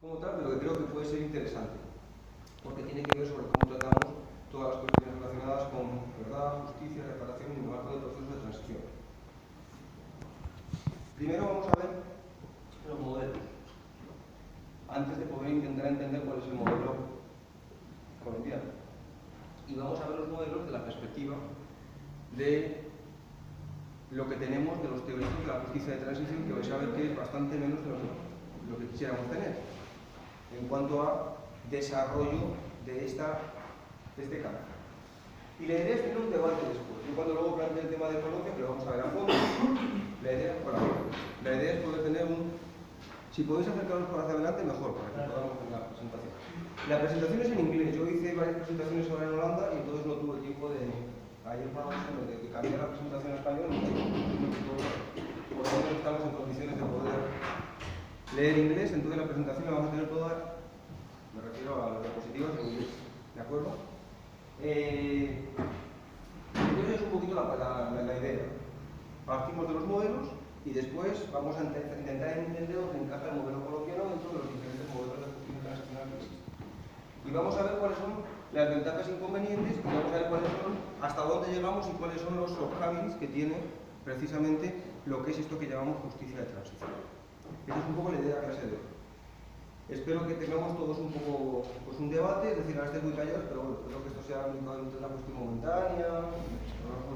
como tal, pero que creo que puede ser interesante, porque tiene que ver sobre cómo tratamos todas las cuestiones relacionadas con verdad, justicia, reparación y un marco de procesos de transición. Primero vamos a ver los modelos, antes de poder intentar entender cuál es el modelo colombiano. Y vamos a ver los modelos de la perspectiva de lo que tenemos de los teóricos de la justicia de transición, que vais a ver que es bastante menos de lo que quisiéramos tener en cuanto a desarrollo de este campo. Y la idea es tener un debate después. Yo cuando luego planteo el tema de Colombia, que lo vamos a ver a fondo, la idea es poder tener un... Si podéis acercaros por hacia adelante, mejor, para que podamos ver la presentación. La presentación es en inglés. Yo hice varias presentaciones ahora en Holanda y entonces no tuve tiempo de... Ayer de cambiar la presentación a español y por lo menos estamos en condiciones de poder leer inglés, entonces la presentación la vamos a tener toda, me refiero a las diapositivas en inglés, ¿de acuerdo? Entonces es un poquito la idea. Partimos de los modelos y después vamos a intentar entender dónde encaja el modelo colombiano dentro de los diferentes modelos de justicia transicional que existen. Y vamos a ver cuáles son las ventajas e inconvenientes y vamos a ver cuáles son, hasta dónde llegamos y cuáles son los shortcomings que tiene precisamente lo que es esto que llamamos justicia de transición. Esa es un poco la idea de la clase de hoy. Espero que tengamos todos un poco pues un debate, es decir, ahora estéis muy callados, pero bueno, espero que esto sea únicamente una cuestión momentánea, a lo largo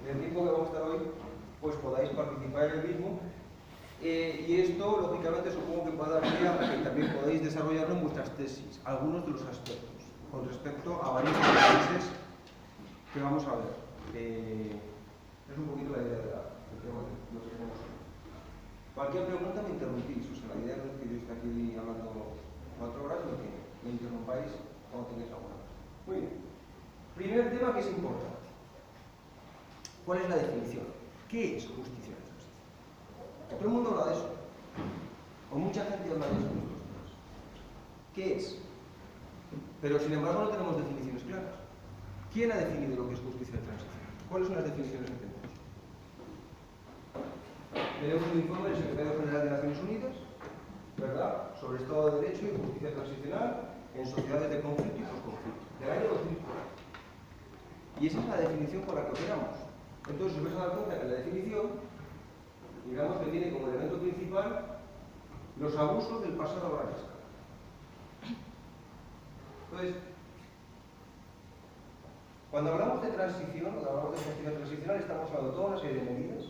del tiempo que vamos a estar hoy, pues podáis participar en el mismo. Y esto, lógicamente, supongo que puede dar pie a que también podáis desarrollarlo en vuestras tesis, algunos de los aspectos, con respecto a varios países que vamos a ver. Es un poquito la idea de lo que tenemos hoy. Cualquier pregunta me interrumpís, o sea, la idea no es que yo esté aquí hablando 4 horas, sino que me interrumpáis cuando tengáis alguna. Muy bien. Primer tema que es importante. ¿Cuál es la definición? ¿Qué es justicia de transición? Todo el mundo habla de eso. O mucha gente habla de eso en estos temas. ¿Qué es? Pero sin embargo no tenemos definiciones claras. ¿Quién ha definido lo que es justicia de transición? ¿Cuáles son las definiciones que tenemos? Tenemos un informe del Secretario General de Naciones Unidas, ¿verdad?, sobre Estado de Derecho y justicia transicional en sociedades de conflicto y posconflicto, del año 2004. Y esa es la definición con la que operamos. Entonces, os vais a dar cuenta que la definición, digamos que tiene como elemento principal los abusos del pasado a gran escala. Entonces, cuando hablamos de transición, cuando hablamos de justicia transicional, estamos hablando de toda una serie de medidas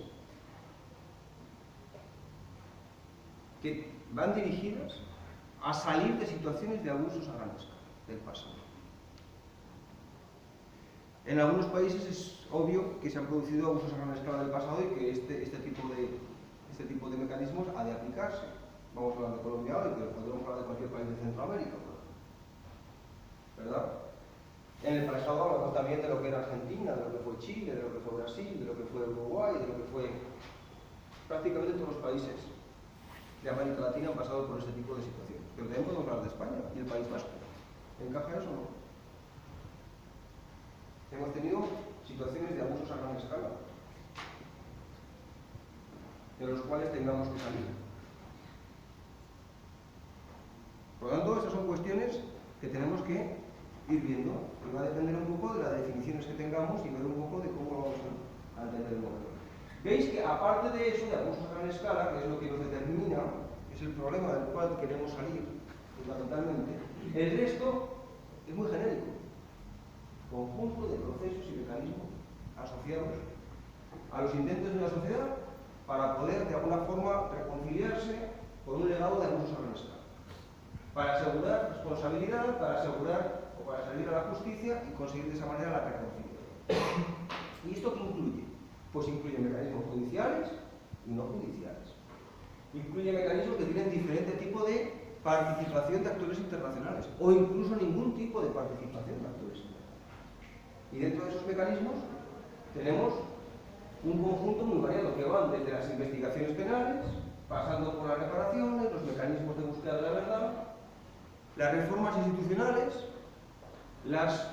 que van dirigidas a salir de situaciones de abusos a gran escala del pasado. En algunos países es obvio que se han producido abusos a gran escala del pasado y que este tipo de mecanismos ha de aplicarse. Vamos a hablar de Colombia hoy, pero podemos hablar de cualquier país de Centroamérica, ¿verdad? En el pasado hablamos también de lo que era Argentina, de lo que fue Chile, de lo que fue Brasil, de lo que fue Uruguay, de lo que fue prácticamente todos los países de América Latina han pasado por este tipo de situaciones. Pero también podemos hablar de España y el País Vasco. ¿Encaja eso o no? Hemos tenido situaciones de abusos a gran escala, de los cuales tengamos que salir. Por lo tanto, estas son cuestiones que tenemos que ir viendo, y va a depender un poco de las definiciones que tengamos y ver un poco de cómo vamos a entender el modelo. Veis que aparte de eso, de abusos a gran escala, que es lo que nos determina, es el problema del cual queremos salir fundamentalmente, el resto es muy genérico. Conjunto de procesos y mecanismos asociados a los intentos de una sociedad para poder de alguna forma reconciliarse con un legado de abusos a gran escala, para asegurar responsabilidad, para asegurar o para salir a la justicia y conseguir de esa manera la reconciliación. ¿Y esto qué incluye? Pues incluye mecanismos judiciales y no judiciales. Incluye mecanismos que tienen diferente tipo de participación de actores internacionales o incluso ningún tipo de participación de actores internacionales. Y dentro de esos mecanismos tenemos un conjunto muy variado que van desde las investigaciones penales, pasando por las reparaciones, los mecanismos de búsqueda de la verdad, las reformas institucionales, los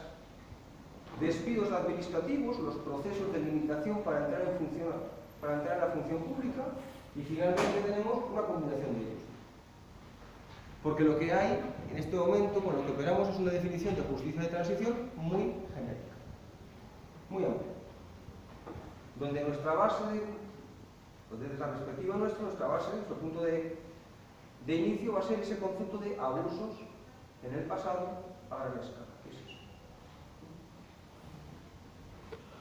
despidos administrativos, los procesos de limitación para entrar en la función pública y finalmente tenemos una combinación de ellos. Porque lo que hay en este momento, con lo que operamos, es una definición de justicia de transición muy genérica, muy amplia, donde nuestra base, desde la perspectiva nuestra base, nuestro punto de inicio va a ser ese concepto de abusos en el pasado a gran escala. ¿Qué es eso?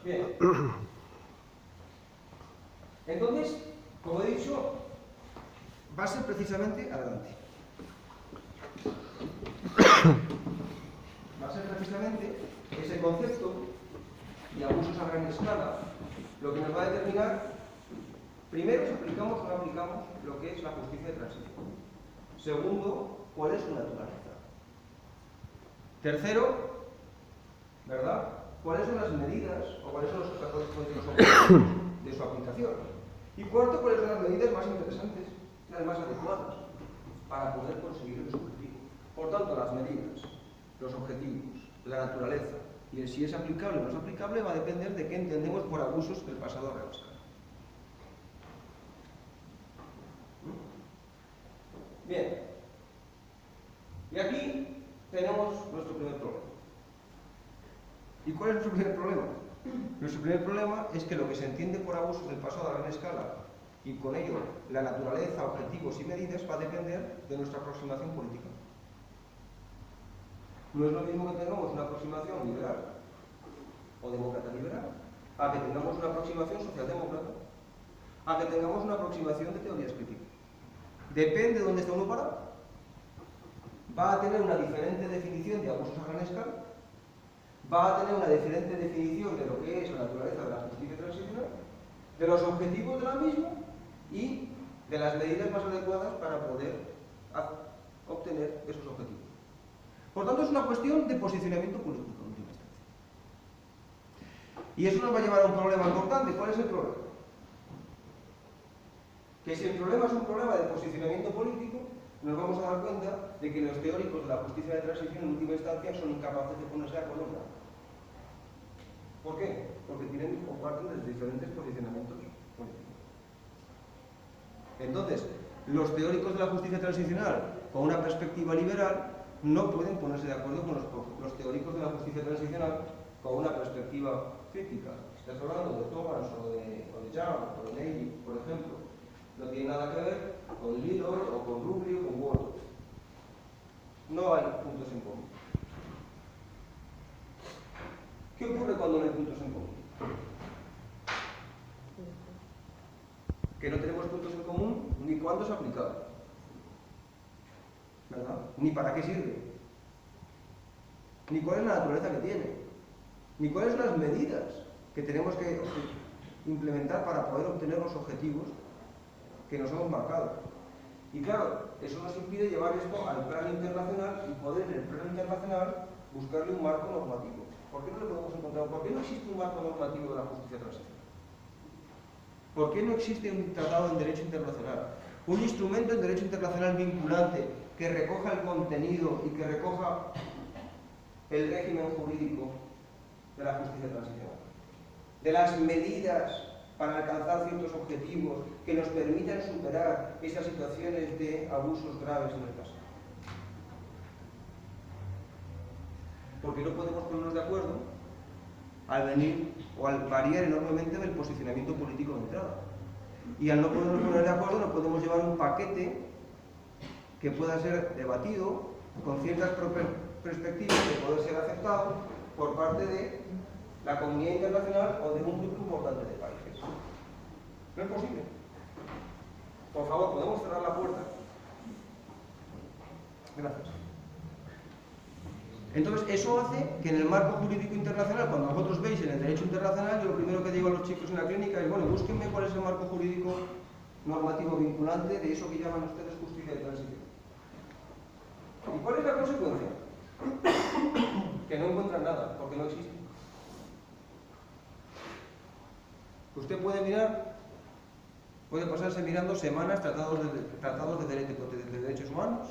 Bien. Entonces, como he dicho, va a ser precisamente adelante. Va a ser precisamente ese concepto de abusos a gran escala lo que nos va a determinar, primero, si aplicamos o no aplicamos lo que es la justicia de transición. Segundo, cuál es su naturaleza. Tercero, ¿verdad?, cuáles son las medidas o cuáles son los objetivos de su aplicación. Y cuarto, cuáles son las medidas más interesantes, las más adecuadas para poder conseguir el objetivo. Por tanto, las medidas, los objetivos, la naturaleza y el si es aplicable o no es aplicable va a depender de qué entendemos por abusos del pasado a gran escala. Bien. Y aquí tenemos nuestro primer problema. ¿Y cuál es nuestro primer problema? Nuestro primer problema es que lo que se entiende por abusos del pasado a gran escala y con ello la naturaleza, objetivos y medidas va a depender de nuestra aproximación política. No es lo mismo que tengamos una aproximación liberal o demócrata liberal a que tengamos una aproximación socialdemócrata, a que tengamos una aproximación de teorías críticas. Depende de dónde está uno parado. Va a tener una diferente definición de abusos a gran escala, va a tener una diferente definición de lo que es la naturaleza de la justicia transicional, de los objetivos de la misma y de las medidas más adecuadas para poder obtener esos objetivos. Por tanto, es una cuestión de posicionamiento político en última instancia. Y eso nos va a llevar a un problema importante. ¿Cuál es el problema? Que si el problema es un problema de posicionamiento político, nos vamos a dar cuenta de que los teóricos de la justicia de transición en última instancia son incapaces de ponerse de acuerdo en nada. ¿Por qué? Porque tienen o parten de diferentes posicionamientos políticos. Entonces, los teóricos de la justicia transicional con una perspectiva liberal no pueden ponerse de acuerdo con los teóricos de la justicia transicional con una perspectiva crítica. Estás hablando de Thomas o de Young o de Nagel, por ejemplo. No tiene nada que ver con Lidor o con Rubio o con Ward. No hay puntos en común. ¿Qué ocurre cuando no hay puntos en común? Que no tenemos puntos en común ni cuándo es aplicable, ¿verdad? Ni para qué sirve, ni cuál es la naturaleza que tiene, ni cuáles son las medidas que tenemos que implementar para poder obtener los objetivos que nos hemos marcado. Y claro, eso nos impide llevar esto al plano internacional y poder en el plano internacional buscarle un marco normativo. ¿Por qué no le podemos encontrar? ¿Por qué no existe un marco normativo de la justicia transicional? ¿Por qué no existe un tratado en derecho internacional? Un instrumento en derecho internacional vinculante que recoja el contenido y que recoja el régimen jurídico de la justicia transicional. De las medidas para alcanzar ciertos objetivos que nos permitan superar esas situaciones de abusos graves en el pasado. Porque no podemos ponernos de acuerdo al venir o al variar enormemente del posicionamiento político de entrada. Y al no podernos poner de acuerdo no podemos llevar un paquete que pueda ser debatido con ciertas perspectivas de poder ser aceptado por parte de la comunidad internacional o de un grupo importante de países. No es posible. Por favor, ¿podemos cerrar la puerta? Gracias. Entonces, eso hace que en el marco jurídico internacional, cuando vosotros veis en el derecho internacional, yo lo primero que digo a los chicos en la clínica es, bueno, búsquenme cuál es el marco jurídico normativo vinculante de eso que llaman ustedes justicia de transición. ¿Y cuál es la consecuencia? Que no encuentran nada, porque no existe. Usted puede mirar, puede pasarse mirando semanas tratados de derechos humanos,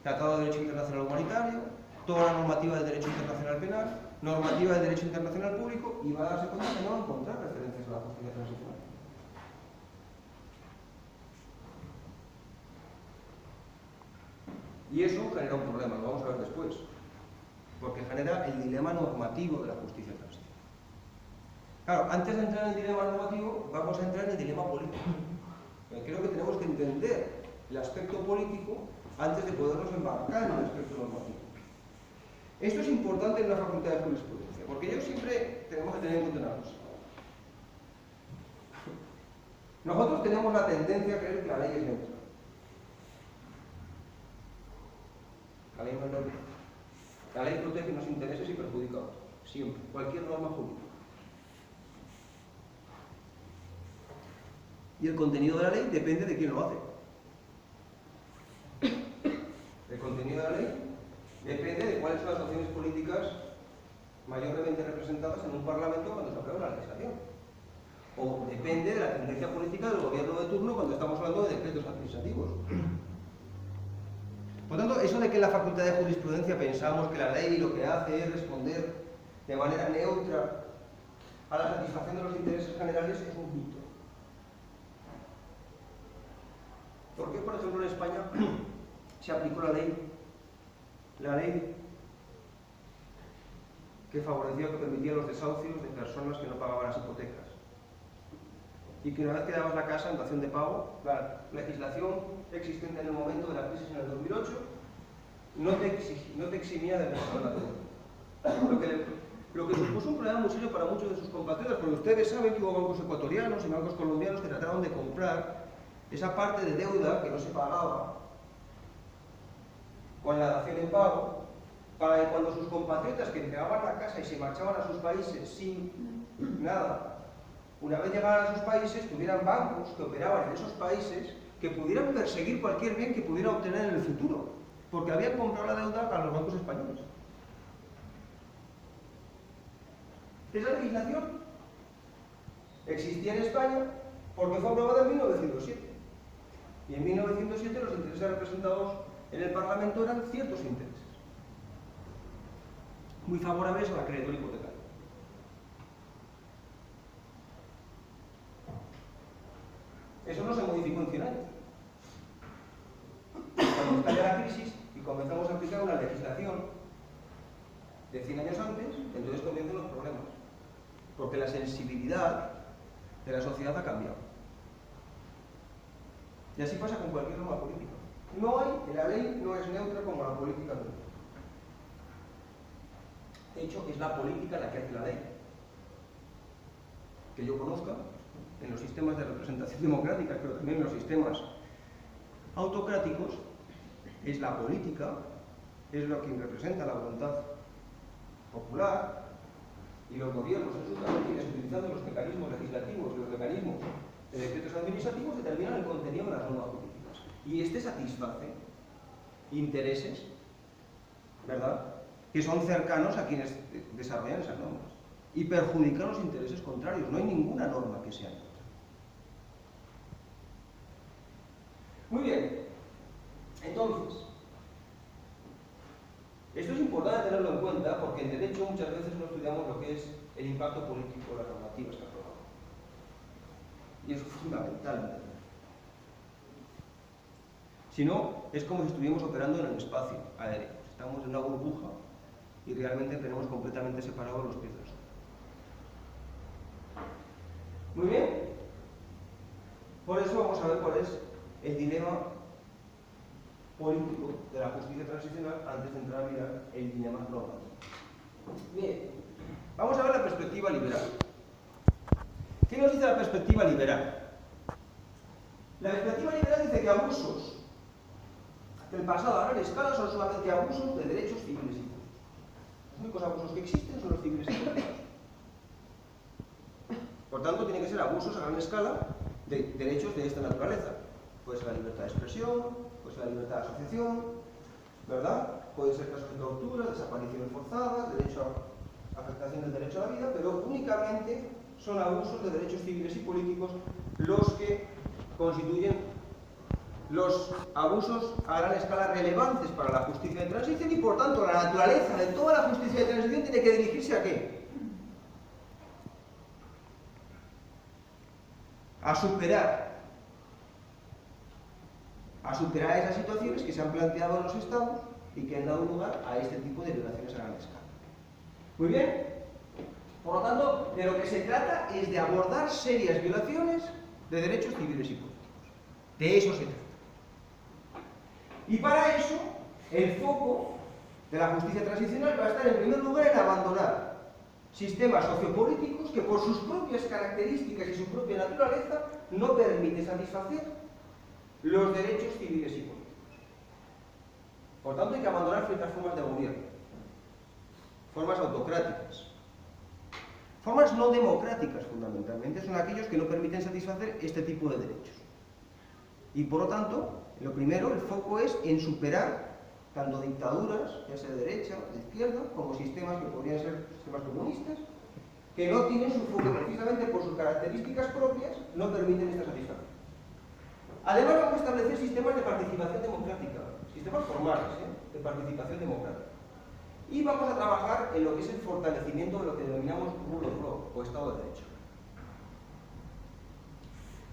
tratado de derecho internacional humanitario, toda la normativa de derecho internacional penal, normativa de derecho internacional público, y va a darse cuenta que no va a encontrar referencias a la justicia transicional. Y eso genera un problema, lo vamos a ver después, porque genera el dilema normativo de la justicia transicional. Claro, antes de entrar en el dilema normativo, vamos a entrar en el dilema político. Creo que tenemos que entender el aspecto político antes de podernos embarcar en el aspecto normativo. Esto es importante en la facultad de jurisprudencia, porque yo siempre tenemos que tener en cuenta una cosa. Nosotros tenemos la tendencia a creer que la ley es neutra. La ley no es neutra. La ley protege unos intereses y perjudica a otros. Siempre. Cualquier norma jurídica. Y el contenido de la ley depende de quién lo hace. El contenido de la ley depende de cuáles son las opciones políticas mayormente representadas en un parlamento cuando se aprueba la legislación. O depende de la tendencia política del gobierno de turno cuando estamos hablando de decretos administrativos. Por tanto, eso de que en la facultad de jurisprudencia pensamos que la ley lo que hace es responder de manera neutra a la satisfacción de los intereses generales es un mito. ¿Por qué, por ejemplo, en España se aplicó la ley que favorecía, que permitía los desahucios de personas que no pagaban las hipotecas? Y que una vez que dabas la casa en dación de pago, la legislación existente en el momento de la crisis en el 2008 no te eximía de pagar la deuda. Lo que supuso un problema muy serio para muchos de sus compatriotas, porque ustedes saben que hubo bancos ecuatorianos y bancos colombianos que trataron de comprar esa parte de deuda que no se pagaba con la dación en pago, para que cuando sus compatriotas que entregaban la casa y se marchaban a sus países sin nada, una vez llegaran a sus países, tuvieran bancos que operaban en esos países que pudieran perseguir cualquier bien que pudieran obtener en el futuro, porque habían comprado la deuda a los bancos españoles. Esa legislación existía en España porque fue aprobada en 1907. Y en 1907 los intereses representados en el Parlamento eran ciertos intereses, muy favorables al acreedor hipotecario. Eso no se modificó en 100 años. Cuando estalla la crisis y comenzamos a aplicar una legislación de 100 años antes, entonces comienzan los problemas. Porque la sensibilidad de la sociedad ha cambiado. Y así pasa con cualquier norma política. La ley no es neutra como la política no es neutra. De hecho, es la política la que hace la ley. Que yo conozca, en los sistemas de representación democrática, pero también en los sistemas autocráticos, es la política, es lo que representa la voluntad popular, y los gobiernos en sus capacidades, utilizando los mecanismos legislativos y los mecanismos de decretos administrativos, determinan el contenido de las normas políticas. Y este satisface intereses, ¿verdad?, que son cercanos a quienes desarrollan esas normas y perjudican los intereses contrarios. No hay ninguna norma que sea neutra. Muy bien. Entonces, esto es importante tenerlo en cuenta porque en derecho muchas veces no estudiamos lo que es el impacto político de las normativas que aprobamos. Y eso es fundamental. Si no, es como si estuviéramos operando en el espacio aéreo. Estamos en una burbuja y realmente tenemos completamente separados los pies del suelo. Muy bien. Por eso vamos a ver cuál es el dilema político de la justicia transicional antes de entrar a mirar el dilema normativo. Bien, vamos a ver la perspectiva liberal. ¿Qué nos dice la perspectiva liberal? La perspectiva liberal dice que abusos del pasado a gran escala son solamente abusos de derechos civiles y políticos. Los únicos abusos que existen son los civiles y políticos. Por tanto, tienen que ser abusos a gran escala de derechos de esta naturaleza. Puede ser la libertad de expresión, puede ser la libertad de asociación, ¿verdad? Puede ser casos de tortura, desapariciones forzadas, derecho a afectación del derecho a la vida, pero únicamente son abusos de derechos civiles y políticos los que constituyen los abusos a gran escala relevantes para la justicia de transición y, por tanto, la naturaleza de toda la justicia de transición tiene que dirigirse ¿a qué? A a superar esas situaciones que se han planteado en los estados y que han dado lugar a este tipo de violaciones a gran escala. Muy bien. Por lo tanto, de lo que se trata es de abordar serias violaciones de derechos civiles y políticos. De eso se trata. Y para eso, el foco de la justicia transicional va a estar en primer lugar en abandonar sistemas sociopolíticos que por sus propias características y su propia naturaleza no permiten satisfacer los derechos civiles y políticos. Por tanto, hay que abandonar ciertas formas de gobierno, formas autocráticas. Formas no democráticas, fundamentalmente, son aquellos que no permiten satisfacer este tipo de derechos. Y por lo tanto, lo primero, el foco es en superar tanto dictaduras, ya sea de derecha o de izquierda, como sistemas que podrían ser sistemas comunistas, que no tienen su foco precisamente por sus características propias, no permiten esta satisfacción. Además, vamos a establecer sistemas de participación democrática, sistemas formales, de participación democrática. Y vamos a trabajar en lo que es el fortalecimiento de lo que denominamos rule of law, o Estado de Derecho.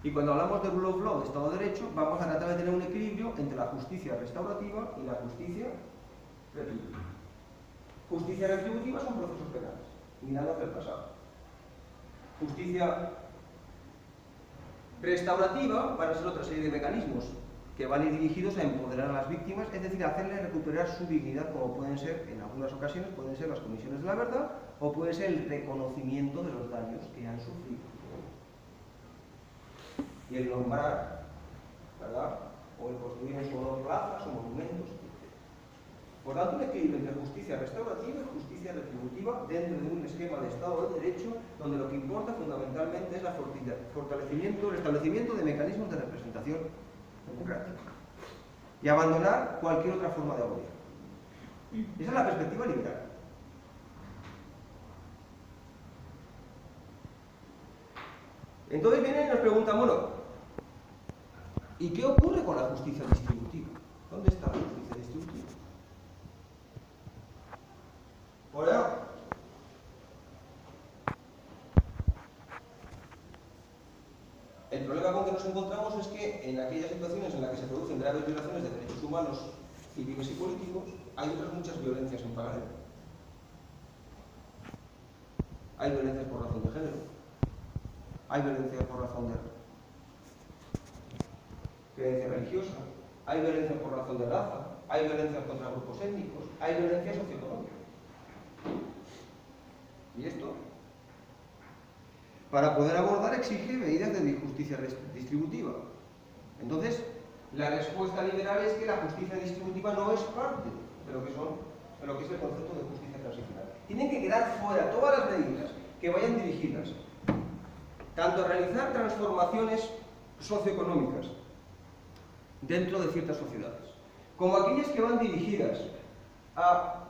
Y cuando hablamos de rule of law, de Estado de Derecho, vamos a tratar de tener un equilibrio entre la justicia restaurativa y la justicia retributiva. Justicia retributiva son procesos penales, mirando hacia el pasado. Justicia restaurativa van a ser otra serie de mecanismos que van a ir dirigidos a empoderar a las víctimas, es decir, a hacerles recuperar su dignidad, como pueden ser, en algunas ocasiones, pueden ser las comisiones de la verdad, o puede ser el reconocimiento de los daños que han sufrido. Y el nombrar, ¿verdad?, o el construir en su honor plazas o monumentos, etc. Por tanto, un equilibrio entre justicia restaurativa y justicia retributiva dentro de un esquema de Estado de Derecho, donde lo que importa fundamentalmente es el establecimiento de mecanismos de representación democrática y abandonar cualquier otra forma de gobierno. Esa es la perspectiva liberal. Entonces vienen y nos preguntan, bueno, ¿y qué ocurre con la justicia distributiva? ¿Dónde está la justicia distributiva? Por ahora, el problema con que nos encontramos es que en aquellas situaciones en las que se producen graves violaciones de derechos humanos, civiles y políticos, hay otras muchas violencias en paralelo. Hay violencias por razón de género, hay violencias por razón de creencia religiosa, hay violencias por razón de raza, hay violencias contra grupos étnicos, hay violencia socioeconómica. ¿Y esto? Para poder abordar exige medidas de justicia distributiva. Entonces, la respuesta liberal es que la justicia distributiva no es parte de lo que es el concepto de justicia transicional. Tienen que quedar fuera todas las medidas que vayan dirigidas tanto a realizar transformaciones socioeconómicas dentro de ciertas sociedades, como aquellas que van dirigidas a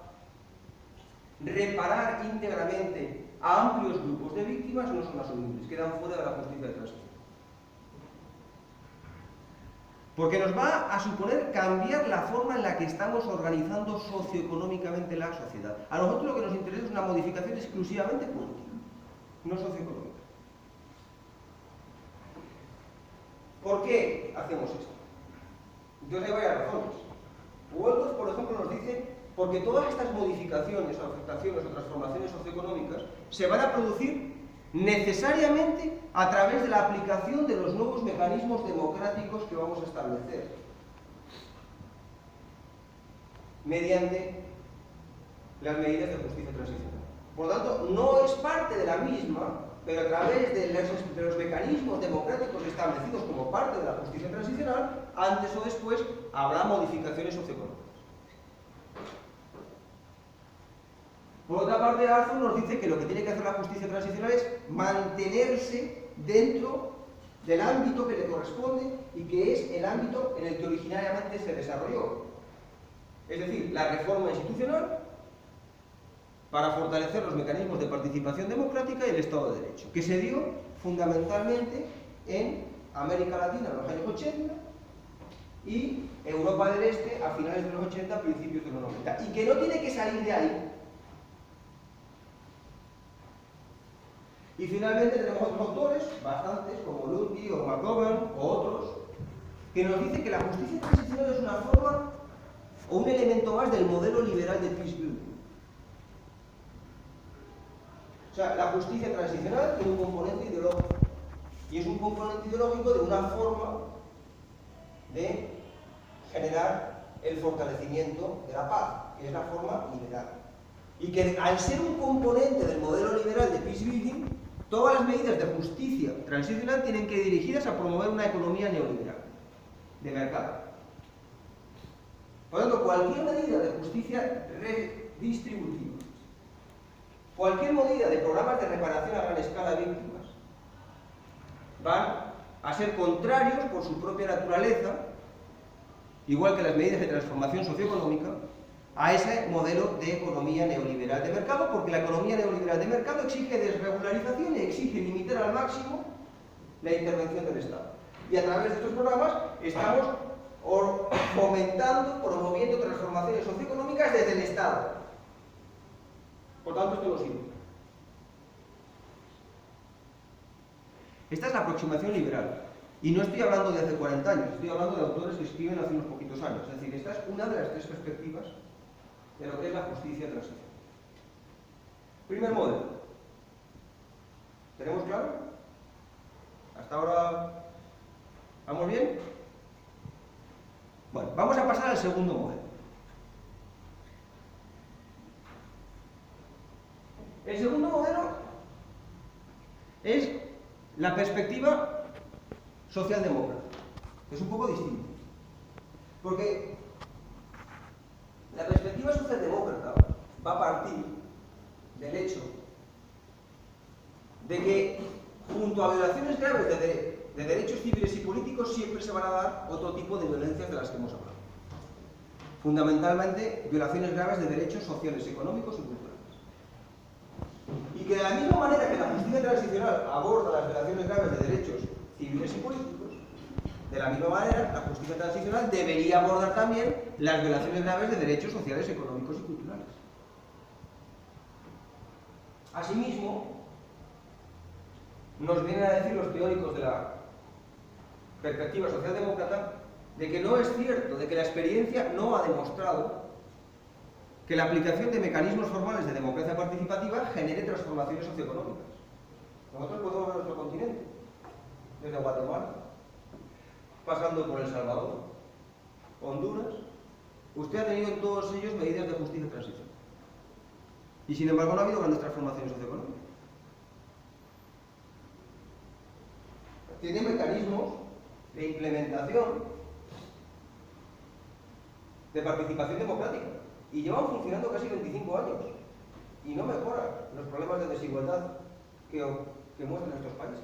reparar íntegramente a amplios grupos de víctimas, no son asumibles, quedan fuera de la justicia de transición. Porque nos va a suponer cambiar la forma en la que estamos organizando socioeconómicamente la sociedad. A nosotros lo que nos interesa es una modificación exclusivamente política, no socioeconómica. ¿Por qué hacemos esto? Entonces hay varias razones. Wolters, por ejemplo, nos dice porque todas estas modificaciones o afectaciones o transformaciones socioeconómicas se van a producir necesariamente a través de la aplicación de los nuevos mecanismos democráticos que vamos a establecer mediante las medidas de justicia transicional. Por lo tanto, no es parte de la misma, pero a través de los mecanismos democráticos establecidos como parte de la justicia transicional, antes o después habrá modificaciones socioeconómicas. Por otra parte, Arthur nos dice que lo que tiene que hacer la justicia transicional es mantenerse dentro del ámbito que le corresponde y que es el ámbito en el que originariamente se desarrolló. Es decir, la reforma institucional para fortalecer los mecanismos de participación democrática y el Estado de Derecho, que se dio fundamentalmente en América Latina en los años 80 y Europa del Este a finales de los 80, principios de los 90, y que no tiene que salir de ahí. Y finalmente tenemos otros autores, bastantes, como Ludwig o McGovern o otros, que nos dice que la justicia transicional es una forma o un elemento más del modelo liberal de peace building. O sea, la justicia transicional tiene un componente ideológico, y es un componente ideológico de una forma de generar el fortalecimiento de la paz, que es la forma liberal. Y que al ser un componente del modelo liberal de peace building, todas las medidas de justicia transicional tienen que ir dirigidas a promover una economía neoliberal, de mercado. Por lo tanto, cualquier medida de justicia redistributiva, cualquier medida de programas de reparación a gran escala de víctimas, van a ser contrarios por su propia naturaleza, igual que las medidas de transformación socioeconómica, a ese modelo de economía neoliberal de mercado, porque la economía neoliberal de mercado exige desregularización y exige limitar al máximo la intervención del Estado. Y a través de estos programas estamos fomentando, promoviendo transformaciones socioeconómicas desde el Estado. Por tanto, esto no sirve. Esta es la aproximación liberal. Y no estoy hablando de hace 40 años, estoy hablando de autores que escriben hace unos poquitos años. Es decir, esta es una de las tres perspectivas de lo que es la justicia transicional. Primer modelo. ¿Tenemos claro? ¿Hasta ahora vamos bien? Bueno, vamos a pasar al segundo modelo. El segundo modelo es la perspectiva socialdemócrata, que es un poco distinto. Porque la perspectiva socialdemócrata va a partir del hecho de que, junto a violaciones graves de derechos civiles y políticos, siempre se van a dar otro tipo de violencias de las que hemos hablado. Fundamentalmente, violaciones graves de derechos sociales, económicos y culturales. Y que de la misma manera que la justicia transicional aborda las violaciones graves de derechos civiles y políticos, de la misma manera, la justicia transicional debería abordar también las violaciones graves de derechos sociales, económicos y culturales. Asimismo, nos vienen a decir los teóricos de la perspectiva socialdemócrata de que no es cierto, de que la experiencia no ha demostrado que la aplicación de mecanismos formales de democracia participativa genere transformaciones socioeconómicas. Nosotros podemos ver nuestro continente, desde Guatemala, pasando por El Salvador, Honduras. Usted ha tenido en todos ellos medidas de justicia transicional. Y sin embargo no ha habido grandes transformaciones socioeconómicas. Tiene mecanismos de implementación de participación democrática y llevan funcionando casi 25 años y no mejoran los problemas de desigualdad que muestran estos países.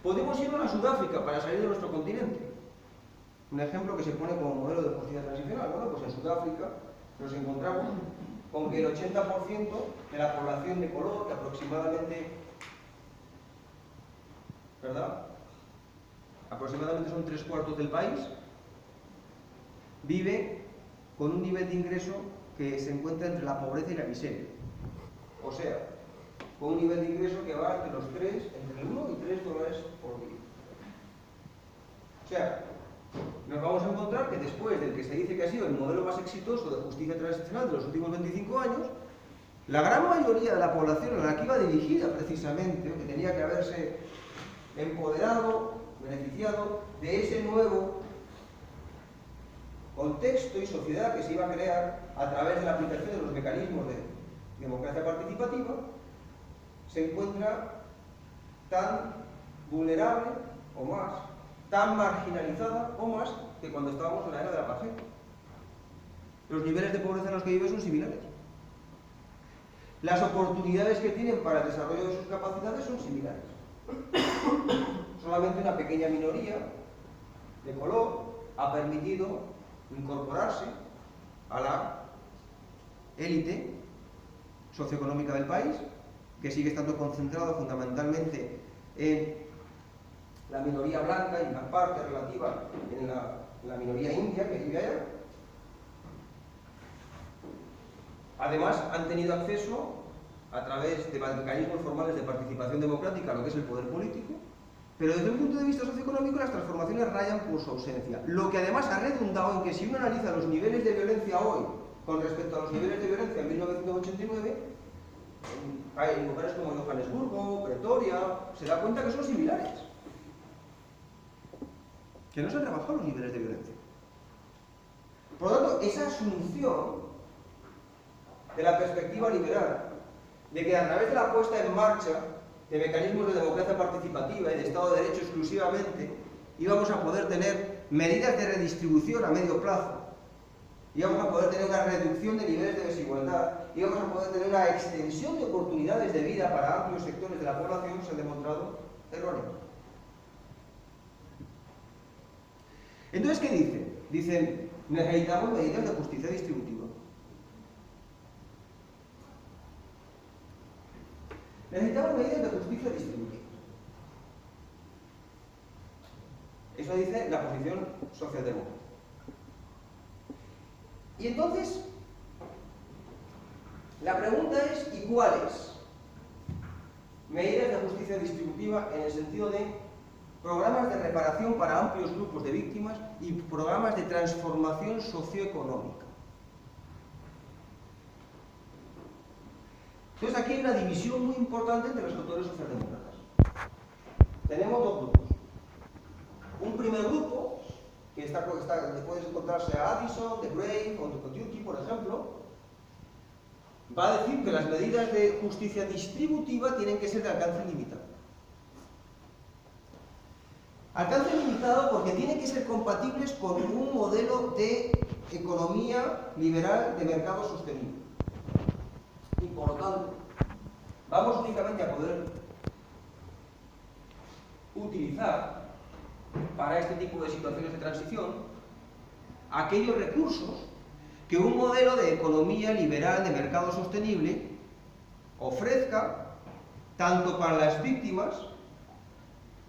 Podemos irnos a Sudáfrica para salir de nuestro continente. Un ejemplo que se pone como modelo de justicia transicional. Bueno, pues en Sudáfrica nos encontramos con que el 80% de la población de color, que aproximadamente, ¿verdad? Aproximadamente son 3/4 del país, vive con un nivel de ingreso que se encuentra entre la pobreza y la miseria. O sea, con un nivel de ingreso que va entre el 1 y 3 dólares por día. O sea, nos vamos a encontrar que después del que se dice que ha sido el modelo más exitoso de justicia transicional de los últimos 25 años, la gran mayoría de la población a la que iba dirigida precisamente, que tenía que haberse empoderado, beneficiado de ese nuevo contexto y sociedad que se iba a crear a través de la aplicación de los mecanismos de democracia participativa, se encuentra tan vulnerable o más, tan marginalizada o más que cuando estábamos en la era de la apartheid. Los niveles de pobreza en los que vive son similares. Las oportunidades que tienen para el desarrollo de sus capacidades son similares. Solamente una pequeña minoría de color ha permitido incorporarse a la élite socioeconómica del país, que sigue estando concentrado fundamentalmente en la minoría blanca y una parte relativa en la minoría india que vive allá. Además, han tenido acceso a través de mecanismos formales de participación democrática a lo que es el poder político, Pero desde un punto de vista socioeconómico las transformaciones rayan por su ausencia. Lo que además ha redundado en que si uno analiza los niveles de violencia hoy con respecto a los niveles de violencia en 1989, en lugares como Johannesburgo, Pretoria, se da cuenta que son similares. Que no se han rebajado los niveles de violencia. Por lo tanto, esa asunción de la perspectiva liberal, de que a través de la puesta en marcha de mecanismos de democracia participativa y de Estado de Derecho exclusivamente, íbamos a poder tener medidas de redistribución a medio plazo, íbamos a poder tener una reducción de niveles de desigualdad, íbamos a poder tener una extensión de oportunidades de vida para amplios sectores de la población, se ha demostrado erróneo. Entonces, ¿qué dicen? Dicen, necesitamos medidas de justicia distributiva. Necesitamos medidas de justicia distributiva. Eso dice la posición socialdemócrata. Y entonces, la pregunta es, ¿y cuáles? Medidas de justicia distributiva en el sentido de programas de reparación para amplios grupos de víctimas y programas de transformación socioeconómica. Entonces aquí hay una división muy importante entre los autores socialdemócratas. Tenemos dos grupos. Un primer grupo, que puedes encontrarse a Addison, de Grave o de Kotyuki, por ejemplo, va a decir que las medidas de justicia distributiva tienen que ser de alcance limitado. Alcance limitado porque tienen que ser compatibles con un modelo de economía liberal de mercado sostenible. Y por lo tanto, vamos únicamente a poder utilizar para este tipo de situaciones de transición aquellos recursos que un modelo de economía liberal de mercado sostenible ofrezca tanto para las víctimas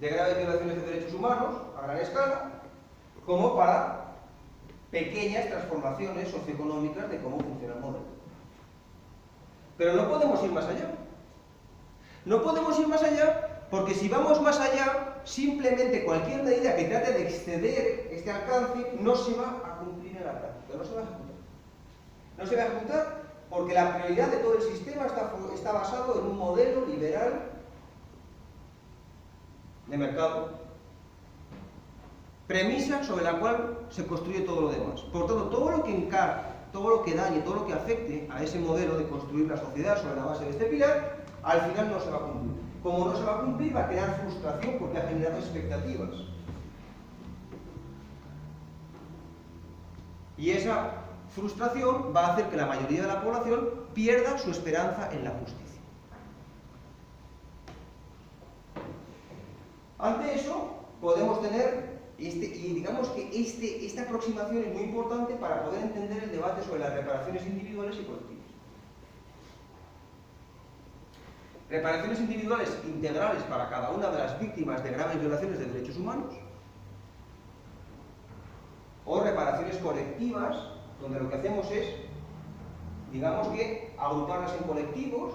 de graves violaciones de derechos humanos a gran escala, como para pequeñas transformaciones socioeconómicas de cómo funciona el modelo. Pero no podemos ir más allá. No podemos ir más allá porque si vamos más allá, simplemente cualquier medida que trate de exceder este alcance no se va a cumplir en la práctica, no se va a ejecutar. No se va a ejecutar porque la prioridad de todo el sistema está basado en un modelo liberal de mercado, premisa sobre la cual se construye todo lo demás. Por tanto, todo lo que encargue, todo lo que dañe, todo lo que afecte a ese modelo de construir la sociedad sobre la base de este pilar, al final no se va a cumplir. Como no se va a cumplir, va a crear frustración porque ha generado expectativas. Y esa frustración va a hacer que la mayoría de la población pierda su esperanza en la justicia. Ante eso, podemos tener, y digamos que esta aproximación es muy importante para poder entender el debate sobre las reparaciones individuales y colectivas. Reparaciones individuales integrales para cada una de las víctimas de graves violaciones de derechos humanos, o reparaciones colectivas, donde lo que hacemos es, digamos que, agruparlas en colectivos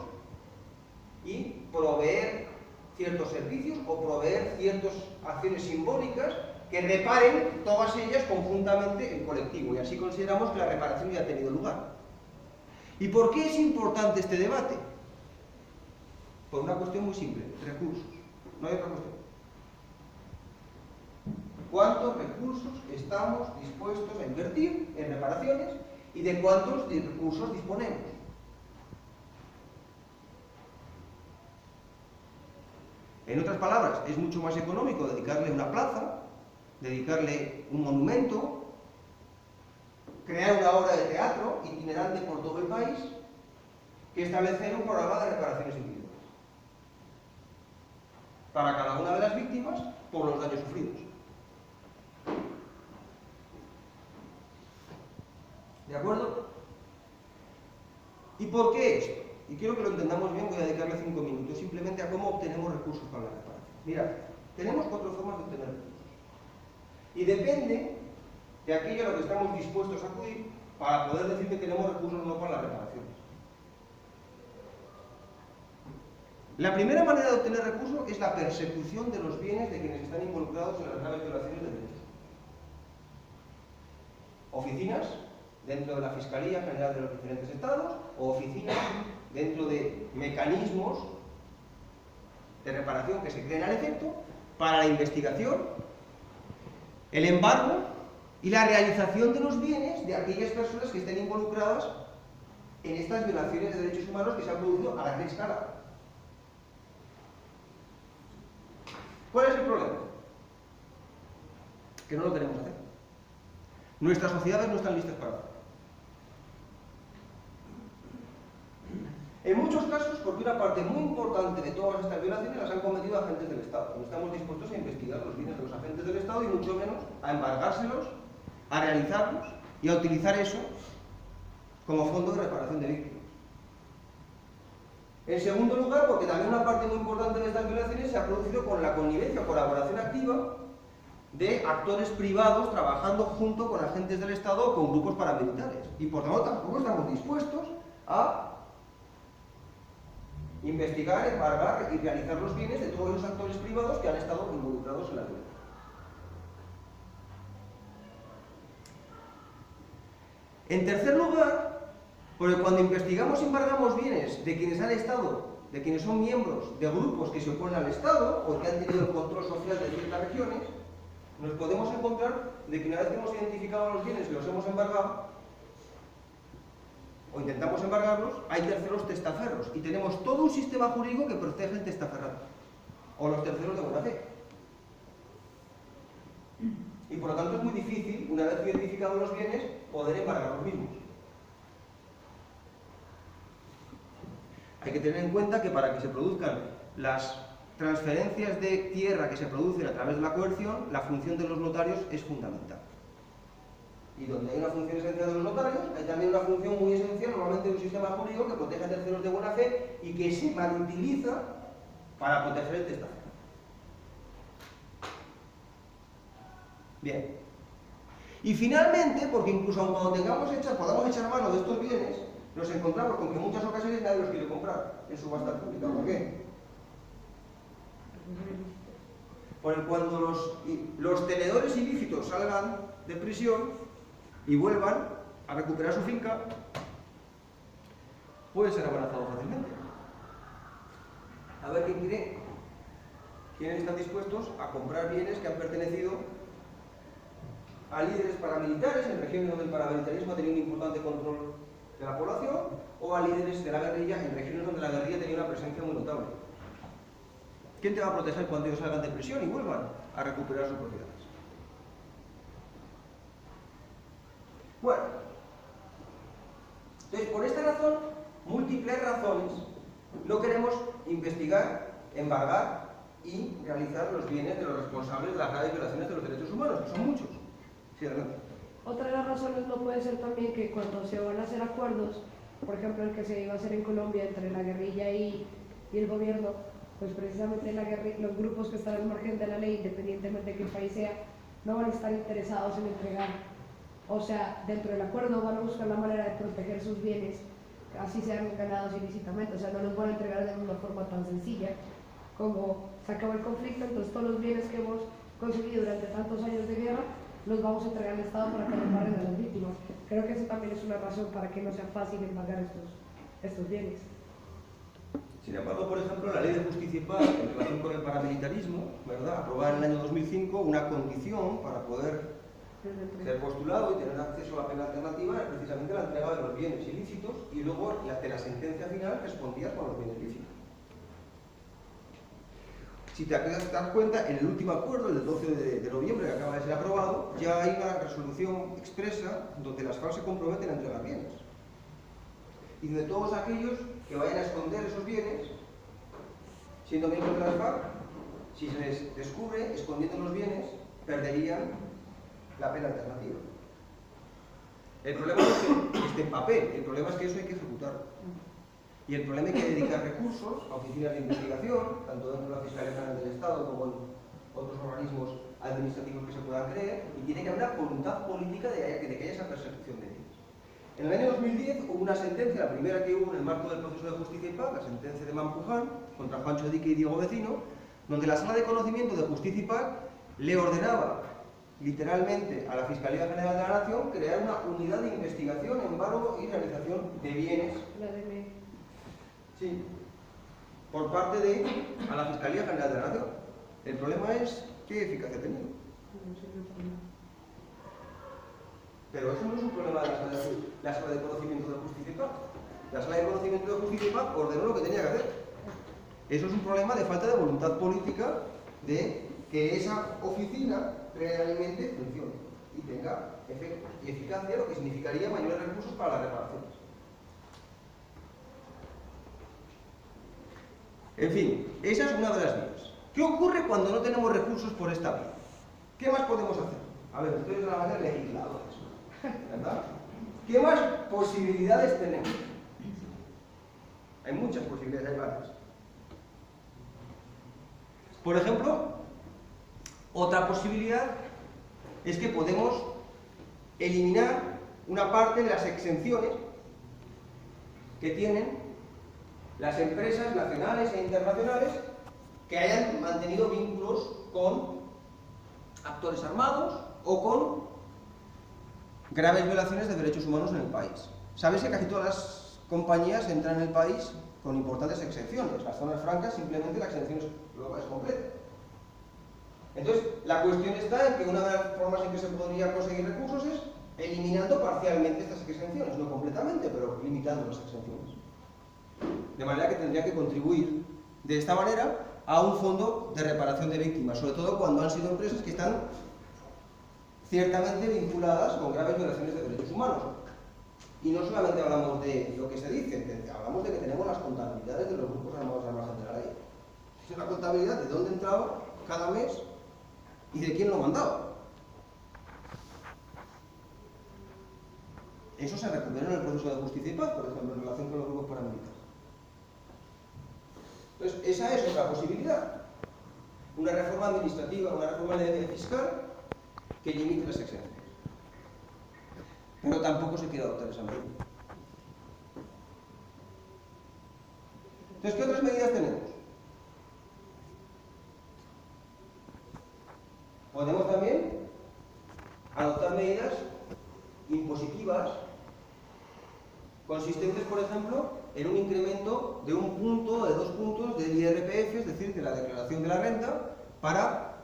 y proveer ciertos servicios o proveer ciertas acciones simbólicas que reparen todas ellas conjuntamente en colectivo, y así consideramos que la reparación ya ha tenido lugar. ¿Y por qué es importante este debate? Por una cuestión muy simple, recursos. No hay otra cuestión. ¿Cuántos recursos estamos dispuestos a invertir en reparaciones y de cuántos recursos disponemos? En otras palabras, es mucho más económico dedicarle una plaza, dedicarle un monumento, crear una obra de teatro itinerante por todo el país, que establecer un programa de reparaciones individuales para cada una de las víctimas por los daños sufridos. ¿De acuerdo? ¿Y por qué esto? Y quiero que lo entendamos bien, voy a dedicarle 5 minutos simplemente a cómo obtenemos recursos para la reparación. Mirad, tenemos 4 formas de obtener recursos. Y depende de aquello a lo que estamos dispuestos a acudir para poder decir que tenemos recursos o no para las reparaciones. La primera manera de obtener recursos es la persecución de los bienes de quienes están involucrados en las graves violaciones de derechos. Oficinas dentro de la Fiscalía General de los diferentes estados o oficinas dentro de mecanismos de reparación que se creen al efecto para la investigación, el embargo y la realización de los bienes de aquellas personas que estén involucradas en estas violaciones de derechos humanos que se han producido a gran escala. ¿Cuál es el problema? Que no lo queremos hacer. Nuestras sociedades no están listas para hacerlo. En muchos casos, porque una parte muy importante de todas estas violaciones las han cometido agentes del Estado. No estamos dispuestos a investigar los bienes de los agentes del Estado y mucho menos a embargárselos, a realizarlos y a utilizar eso como fondo de reparación de víctimas. En segundo lugar, porque también una parte muy importante de estas violaciones se ha producido con la connivencia o colaboración activa de actores privados trabajando junto con agentes del Estado o con grupos paramilitares. Y por tanto tampoco estamos dispuestos a investigar, embargar y realizar los bienes de todos los actores privados que han estado involucrados en la violencia. En tercer lugar, porque cuando investigamos y embargamos bienes de quienes han estado, de quienes son miembros de grupos que se oponen al Estado o que han tenido el control social de ciertas regiones, nos podemos encontrar de que una vez que hemos identificado los bienes y los hemos embargado, o intentamos embargarlos, hay terceros testaferros y tenemos todo un sistema jurídico que protege el testaferrado o los terceros de buena fe. Y por lo tanto es muy difícil, una vez identificados los bienes, poder embargar los mismos. Hay que tener en cuenta que para que se produzcan las transferencias de tierra que se producen a través de la coerción, la función de los notarios es fundamental. Y donde hay una función esencial de los notarios, hay también una función muy esencial, normalmente de un sistema jurídico que protege a terceros de buena fe y que se malutiliza para proteger el testaferro. Bien. Y finalmente, porque incluso aun cuando podamos echar mano de estos bienes, nos encontramos con que en muchas ocasiones nadie los quiere comprar en subasta pública. ¿Por qué? Porque cuando los tenedores ilícitos salgan de prisión y vuelvan a recuperar su finca, puede ser amenazado fácilmente. A ver quién quiere, quiénes están dispuestos a comprar bienes que han pertenecido a líderes paramilitares en regiones donde el paramilitarismo ha tenido un importante control de la población, o a líderes de la guerrilla en regiones donde la guerrilla tenía una presencia muy notable. ¿Quién te va a proteger cuando ellos salgan de prisión y vuelvan a recuperar sus propiedades? Bueno, entonces por esta razón, múltiples razones, no queremos investigar, embargar y realizar los bienes de los responsables de las graves violaciones de los derechos humanos, que son muchos. Sí, adelante. Otra de las razones no puede ser también que cuando se van a hacer acuerdos, por ejemplo el que se iba a hacer en Colombia entre la guerrilla y el gobierno, pues precisamente los grupos que están al margen de la ley, independientemente de qué país sea, no van a estar interesados en entregar. O sea, dentro del acuerdo van a buscar la manera de proteger sus bienes, así sean ganados ilícitamente. O sea, no los van a entregar de una forma tan sencilla como se acabó el conflicto, entonces todos los bienes que hemos conseguido durante tantos años de guerra los vamos a entregar al Estado para que los paguen a las víctimas. Creo que eso también es una razón para que no sea fácil embargar estos bienes. Sin embargo, por ejemplo, la Ley de Justicia y Paz en relación con el paramilitarismo, ¿verdad?, aprobada en el año 2005, una condición para poder ser postulado y tener acceso a la pena alternativa es precisamente la entrega de los bienes ilícitos y luego de la sentencia final respondía con los bienes lícitos. Si te das cuenta, en el último acuerdo, el del 12 de noviembre, que acaba de ser aprobado, ya hay una resolución expresa donde las FARC se comprometen a entregar bienes. Y de todos aquellos que vayan a esconder esos bienes, siendo miembros de las FARC, si se les descubre escondiendo los bienes, perderían la pena alternativa. El problema no es que esté en papel, el problema es que eso hay que ejecutarlo. Y el problema es que hay que dedicar recursos a oficinas de investigación, tanto dentro de la Fiscalía General del Estado como en otros organismos administrativos que se puedan creer, y tiene que haber una voluntad política de que haya esa persecución de bienes. En el año 2010 hubo una sentencia, la primera que hubo en el marco del proceso de justicia y paz, la sentencia de Mampuján contra Juancho Dique y Diego Vecino, donde la Sala de Conocimiento de Justicia y Paz le ordenaba literalmente a la Fiscalía General de la Nación crear una unidad de investigación, embargo y realización de bienes. La DNI. Sí, por parte de a la Fiscalía General de la Nación. El problema es qué eficacia ha tenido. No sirve para nada. Pero eso no es un problema de la Sala de Conocimiento de Justicia y Paz. La Sala de Conocimiento de Justicia y Paz ordenó lo que tenía que hacer. Eso es un problema de falta de voluntad política de que esa oficina realmente funcione y tenga efectos y eficacia, lo que significaría mayores recursos para las reparaciones. En fin, esa es una de las vías. ¿Qué ocurre cuando no tenemos recursos por esta vía? ¿Qué más podemos hacer? A ver, ustedes van a ser legisladores, ¿verdad? ¿Qué más posibilidades tenemos? Hay muchas posibilidades, hay varias. Por ejemplo, otra posibilidad es que podemos eliminar una parte de las exenciones que tienen las empresas nacionales e internacionales que hayan mantenido vínculos con actores armados o con graves violaciones de derechos humanos en el país. Sabéis que casi todas las compañías entran en el país con importantes exenciones. Las zonas francas simplemente la exención es completa. Entonces, la cuestión está en que una de las formas en que se podría conseguir recursos es eliminando parcialmente estas exenciones, no completamente, pero limitando las exenciones. De manera que tendría que contribuir de esta manera a un fondo de reparación de víctimas, sobre todo cuando han sido empresas que están ciertamente vinculadas con graves violaciones de derechos humanos. Y no solamente hablamos de lo que se dice, hablamos de que tenemos las contabilidades de los grupos armados al margen de la ley. Es la contabilidad de dónde entraba cada mes y de quién lo mandaba. Eso se recupera en el proceso de justicia y paz, por ejemplo, en relación con los grupos paramilitares. Entonces, esa es otra posibilidad. Una reforma administrativa, una reforma fiscal que limite las exenciones. Pero tampoco se quiere adoptar esa medida. Entonces, ¿qué otras medidas tenemos? Podemos también adoptar medidas impositivas consistentes, por ejemplo, en un incremento de 1 punto o de 2 puntos del IRPF, es decir, de la declaración de la renta, para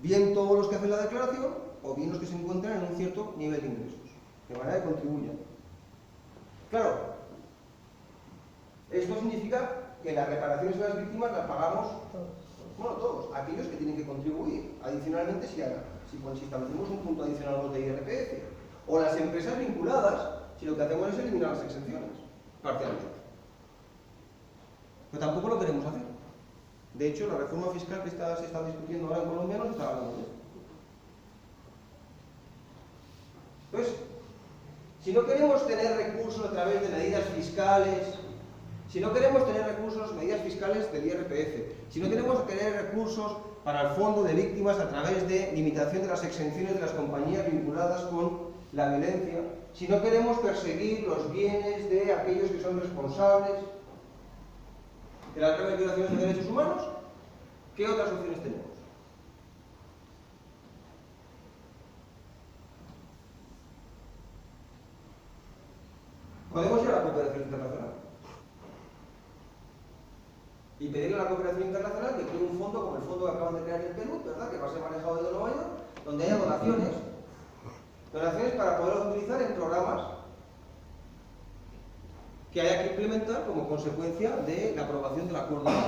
bien todos los que hacen la declaración o bien los que se encuentran en un cierto nivel de ingresos, de manera que contribuyan. Claro, esto significa que las reparaciones a las víctimas las pagamos todos, aquellos que tienen que contribuir. Adicionalmente, si establecemos un punto adicional de IRPF, o las empresas vinculadas, si lo que hacemos es eliminar las exenciones, parcialmente. Pero tampoco lo queremos hacer. De hecho, la reforma fiscal que se está discutiendo ahora en Colombia no se está hablando de esto. Entonces, si no queremos tener recursos a través de medidas fiscales, si no queremos tener recursos, medidas fiscales del IRPF, si no queremos tener recursos para el fondo de víctimas a través de limitación de las exenciones de las compañías vinculadas con la violencia, si no queremos perseguir los bienes de aquellos que son responsables de las graves violaciones de derechos humanos, ¿qué otras opciones tenemos? Podemos ir a la cooperación internacional y pedirle a la cooperación internacional que cree un fondo como el fondo que acaban de crear en Perú, ¿verdad?, que va a ser manejado desde Nueva York, donde haya donaciones para poder utilizar en programas que haya que implementar como consecuencia de la aprobación del acuerdo de paz.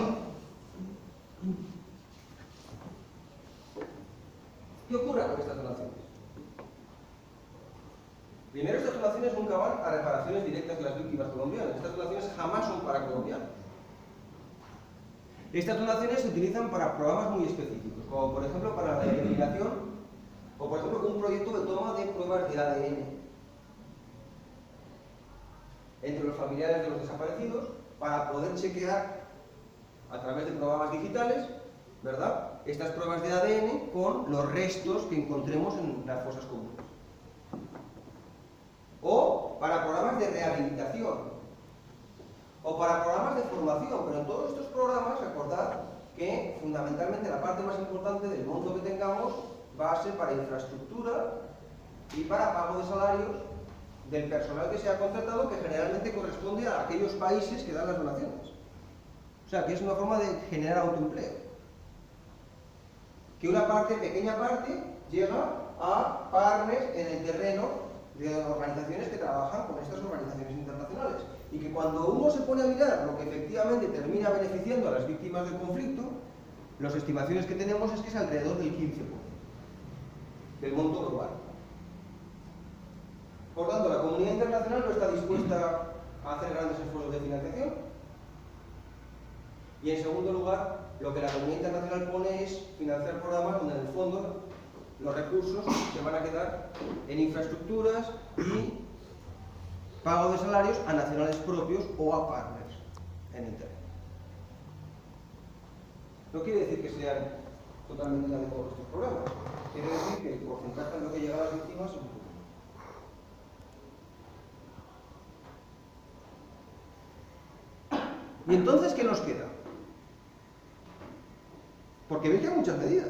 ¿Qué ocurre con estas donaciones? Primero, estas donaciones nunca van a reparaciones directas de las víctimas colombianas. Estas donaciones jamás son para colombianos. Estas donaciones se utilizan para programas muy específicos, como por ejemplo para la identificación, o por ejemplo un proyecto de toma de pruebas de ADN entre los familiares de los desaparecidos, para poder chequear a través de programas digitales, ¿verdad?, estas pruebas de ADN con los restos que encontremos en las fosas comunes. O para programas de rehabilitación o para programas de formación, pero en todos estos programas recordad que fundamentalmente la parte más importante del monto que tengamos va a ser para infraestructura y para pago de salarios del personal que se ha contratado, que generalmente corresponde a aquellos países que dan las donaciones. O sea, que es una forma de generar autoempleo. Que una parte, pequeña parte, llega a partners en el terreno de organizaciones que trabajan con estas organizaciones internacionales. Y que cuando uno se pone a mirar lo que efectivamente termina beneficiando a las víctimas del conflicto, las estimaciones que tenemos es que es alrededor del 15% del monto global. Por tanto, la comunidad internacional no está dispuesta a hacer grandes esfuerzos de financiación. Y en segundo lugar, lo que la comunidad internacional pone es financiar programas donde en el fondo los recursos se van a quedar en infraestructuras y pago de salarios a nacionales propios o a partners en el terreno. No quiere decir que sean totalmente inadecuados estos programas. Quiere decir que el porcentaje de lo que llega a las víctimas es muy poco. ¿Y entonces qué nos queda? Porque veis que hay muchas medidas.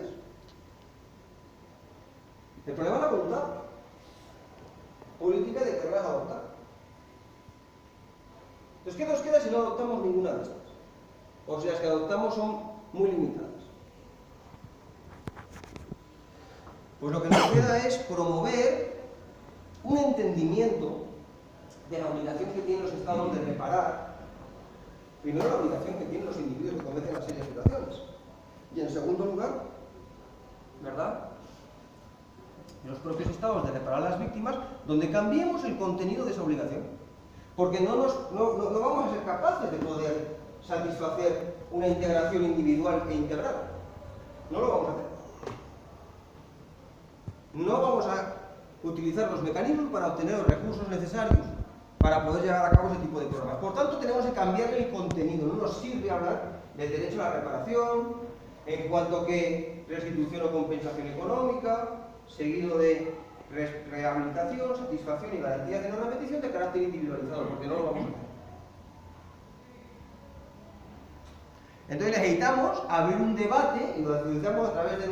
El problema es la voluntad política de querer adoptar. Entonces, ¿qué nos queda si no adoptamos ninguna de estas? O si las que adoptamos son muy limitadas. Pues lo que nos queda es promover un entendimiento de la obligación que tienen los Estados de reparar, primero la obligación que tienen los individuos que cometen las serias violaciones, y en segundo lugar, ¿verdad?, los propios Estados de reparar a las víctimas, donde cambiemos el contenido de esa obligación. Porque no vamos a ser capaces de poder satisfacer una integración individual e integral. No lo vamos a hacer. No vamos a utilizar los mecanismos para obtener los recursos necesarios para poder llevar a cabo ese tipo de programas. Por tanto, tenemos que cambiarle el contenido. No nos sirve hablar del derecho a la reparación, en cuanto que restitución o compensación económica, seguido de rehabilitación, satisfacción y garantía de no repetición de carácter individualizado, porque no lo vamos a hacer. Entonces necesitamos abrir un debate, y lo utilizamos a través de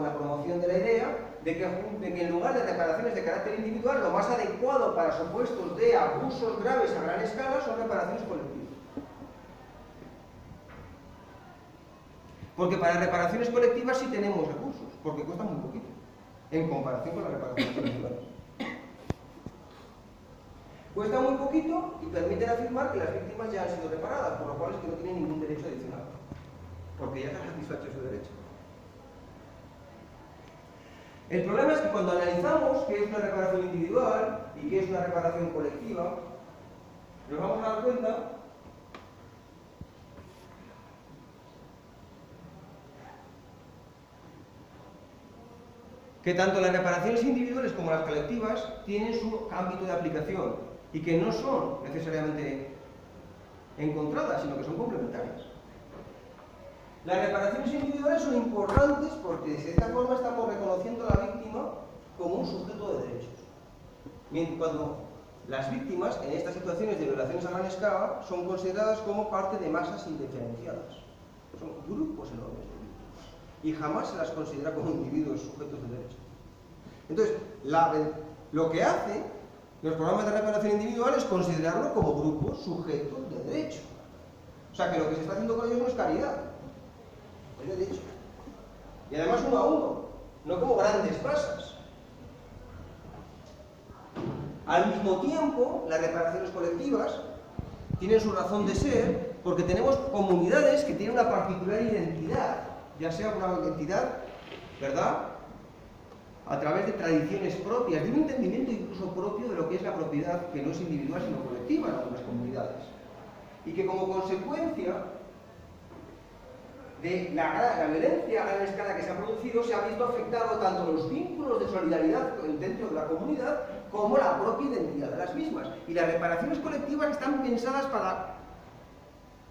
la promoción de la idea, de que en lugar de reparaciones de carácter individual, lo más adecuado para supuestos de abusos graves a gran escala son reparaciones colectivas. Porque para reparaciones colectivas sí tenemos recursos, porque cuestan muy poquito, en comparación con las reparaciones individuales. Cuesta muy poquito y permiten afirmar que las víctimas ya han sido reparadas, por lo cual es que no tienen ningún derecho adicional, porque ya se ha satisfecho su derecho. El problema es que cuando analizamos qué es una reparación individual y qué es una reparación colectiva, nos vamos a dar cuenta que tanto las reparaciones individuales como las colectivas tienen su ámbito de aplicación y que no son necesariamente encontradas, sino que son complementarias. Las reparaciones individuales son importantes porque de esta forma estamos reconociendo a la víctima como un sujeto de derechos. Cuando las víctimas en estas situaciones de violaciones a gran escala son consideradas como parte de masas indiferenciadas. Son grupos enormes de víctimas y jamás se las considera como individuos sujetos de derechos. Entonces, lo que hace los programas de reparación individual es considerarlo como grupos sujetos de derecho. O sea que lo que se está haciendo con ellos no es caridad, es derecho. Y además uno a uno, no como grandes masas. Al mismo tiempo, las reparaciones colectivas tienen su razón de ser porque tenemos comunidades que tienen una particular identidad, ya sea una identidad, ¿verdad?, a través de tradiciones propias, de un entendimiento incluso propio de lo que es la propiedad, que no es individual sino colectiva en algunas comunidades. Y que como consecuencia de la violencia a gran escala que se ha producido, se ha visto afectado tanto los vínculos de solidaridad dentro de la comunidad como la propia identidad de las mismas. Y las reparaciones colectivas están pensadas para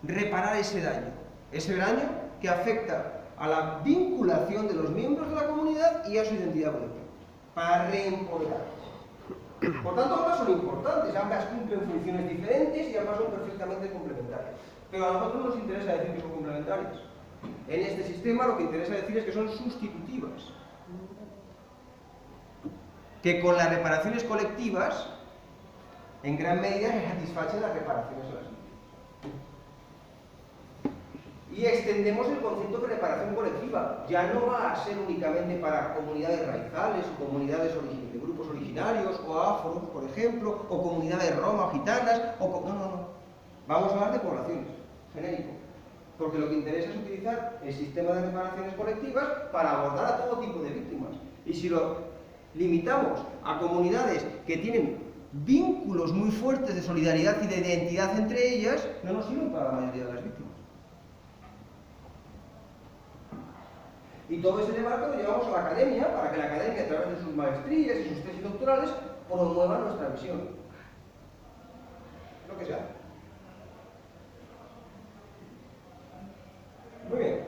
reparar ese daño que afecta a la vinculación de los miembros de la comunidad y a su identidad colectiva, para reempoderarlos. Por tanto, ambas son importantes, ambas cumplen funciones diferentes y ambas son perfectamente complementarias. Pero a nosotros nos interesa decir que son complementarias. En este sistema lo que interesa decir es que son sustitutivas. Que con las reparaciones colectivas, en gran medida se satisfacen las reparaciones a las víctimas. Y extendemos el concepto de reparación colectiva. Ya no va a ser únicamente para comunidades raizales, o comunidades de grupos originarios, o afros, por ejemplo, o comunidades romas, gitanas, o... No. Vamos a hablar de poblaciones, genérico. Porque lo que interesa es utilizar el sistema de reparaciones colectivas para abordar a todo tipo de víctimas. Y si lo limitamos a comunidades que tienen vínculos muy fuertes de solidaridad y de identidad entre ellas, no nos sirven para la mayoría de las víctimas. Y todo ese debate lo llevamos a la academia, para que la academia, a través de sus maestrías y sus tesis doctorales, promueva nuestra visión. Lo que sea. Muy bien.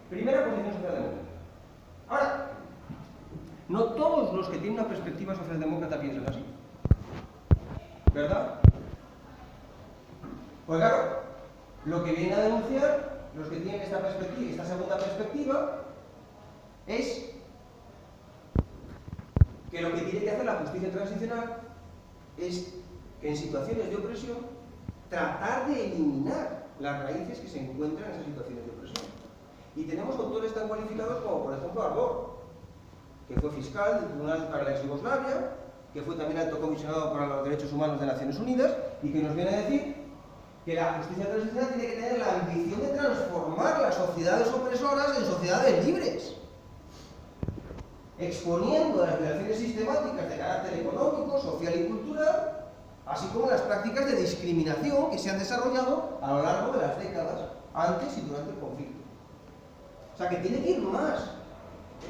Primera posición socialdemócrata. Ahora, no todos los que tienen una perspectiva socialdemócrata piensan así. ¿Verdad? Pues claro, lo que viene a denunciar los que tienen esta perspectiva, esta segunda perspectiva, es que lo que tiene que hacer la justicia transicional es que en situaciones de opresión tratar de eliminar las raíces que se encuentran en esas situaciones de opresión. Y tenemos autores tan cualificados como, por ejemplo, Arbor, que fue fiscal del Tribunal para la ex Yugoslavia, que fue también alto comisionado para los derechos humanos de Naciones Unidas, y que nos viene a decir que la justicia transicional tiene que tener la ambición de transformar las sociedades opresoras en sociedades libres, exponiendo las violaciones sistemáticas de carácter económico, social y cultural, así como las prácticas de discriminación que se han desarrollado a lo largo de las décadas, antes y durante el conflicto. O sea, que tiene que ir más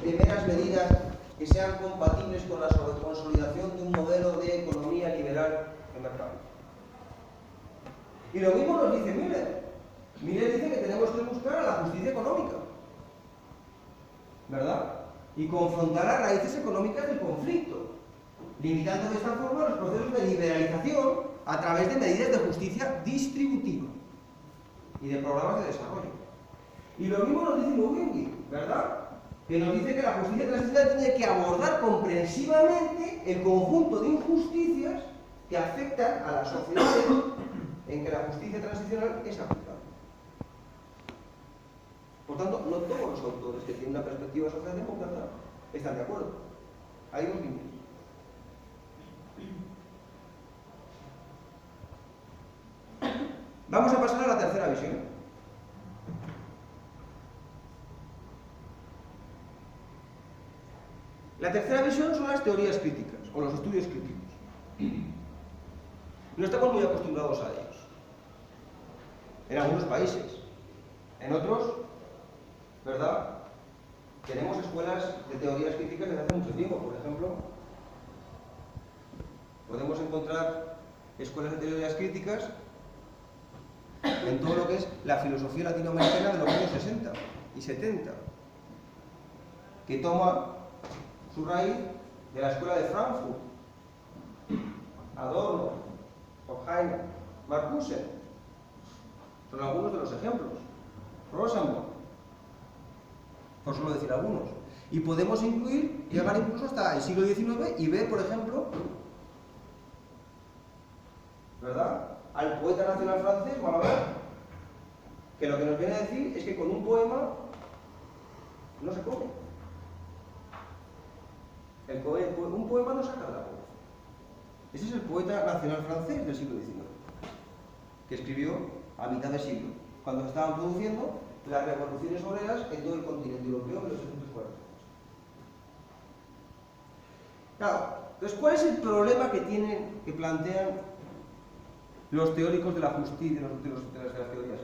de meras medidas que sean compatibles con la consolidación de un modelo de economía liberal de mercado. Y lo mismo nos dice Miller. Miller dice que tenemos que buscar a la justicia económica, ¿verdad? Y confrontar las raíces económicas del conflicto, limitando de esta forma los procesos de liberalización a través de medidas de justicia distributiva y de programas de desarrollo. Y lo mismo nos dice Mugwingi, ¿verdad? Que nos dice que la justicia transicional tiene que abordar comprensivamente el conjunto de injusticias que afectan a las sociedades en que la justicia transicional es aplicable. Por tanto, no todos los autores que tienen una perspectiva socialdemócrata están de acuerdo. Hay dos líneas. Vamos a pasar a la tercera visión. La tercera visión son las teorías críticas, o los estudios críticos. No estamos muy acostumbrados a ellos. En algunos países. En otros, ¿verdad? Tenemos escuelas de teorías críticas desde hace mucho tiempo. Por ejemplo, podemos encontrar escuelas de teorías críticas en todo lo que es la filosofía latinoamericana de los años 60 y 70, que toma su raíz de la escuela de Frankfurt, Adorno, Horkheimer, Marcuse. Son algunos de los ejemplos. Rosenborn, por solo decir algunos. Y podemos incluir, llegar incluso hasta el siglo XIX y ver, por ejemplo, ¿verdad?, al poeta nacional francés, Mallarmé, que lo que nos viene a decir es que con un poema no se come. Un poema no saca de la pobreza. Ese es el poeta nacional francés del siglo XIX, que escribió a mitad de siglo, cuando se estaban produciendo las revoluciones obreras en todo el continente europeo en los 1840. Claro, entonces, ¿cuál es el problema que plantean los teóricos de la justicia, de las teorías críticas?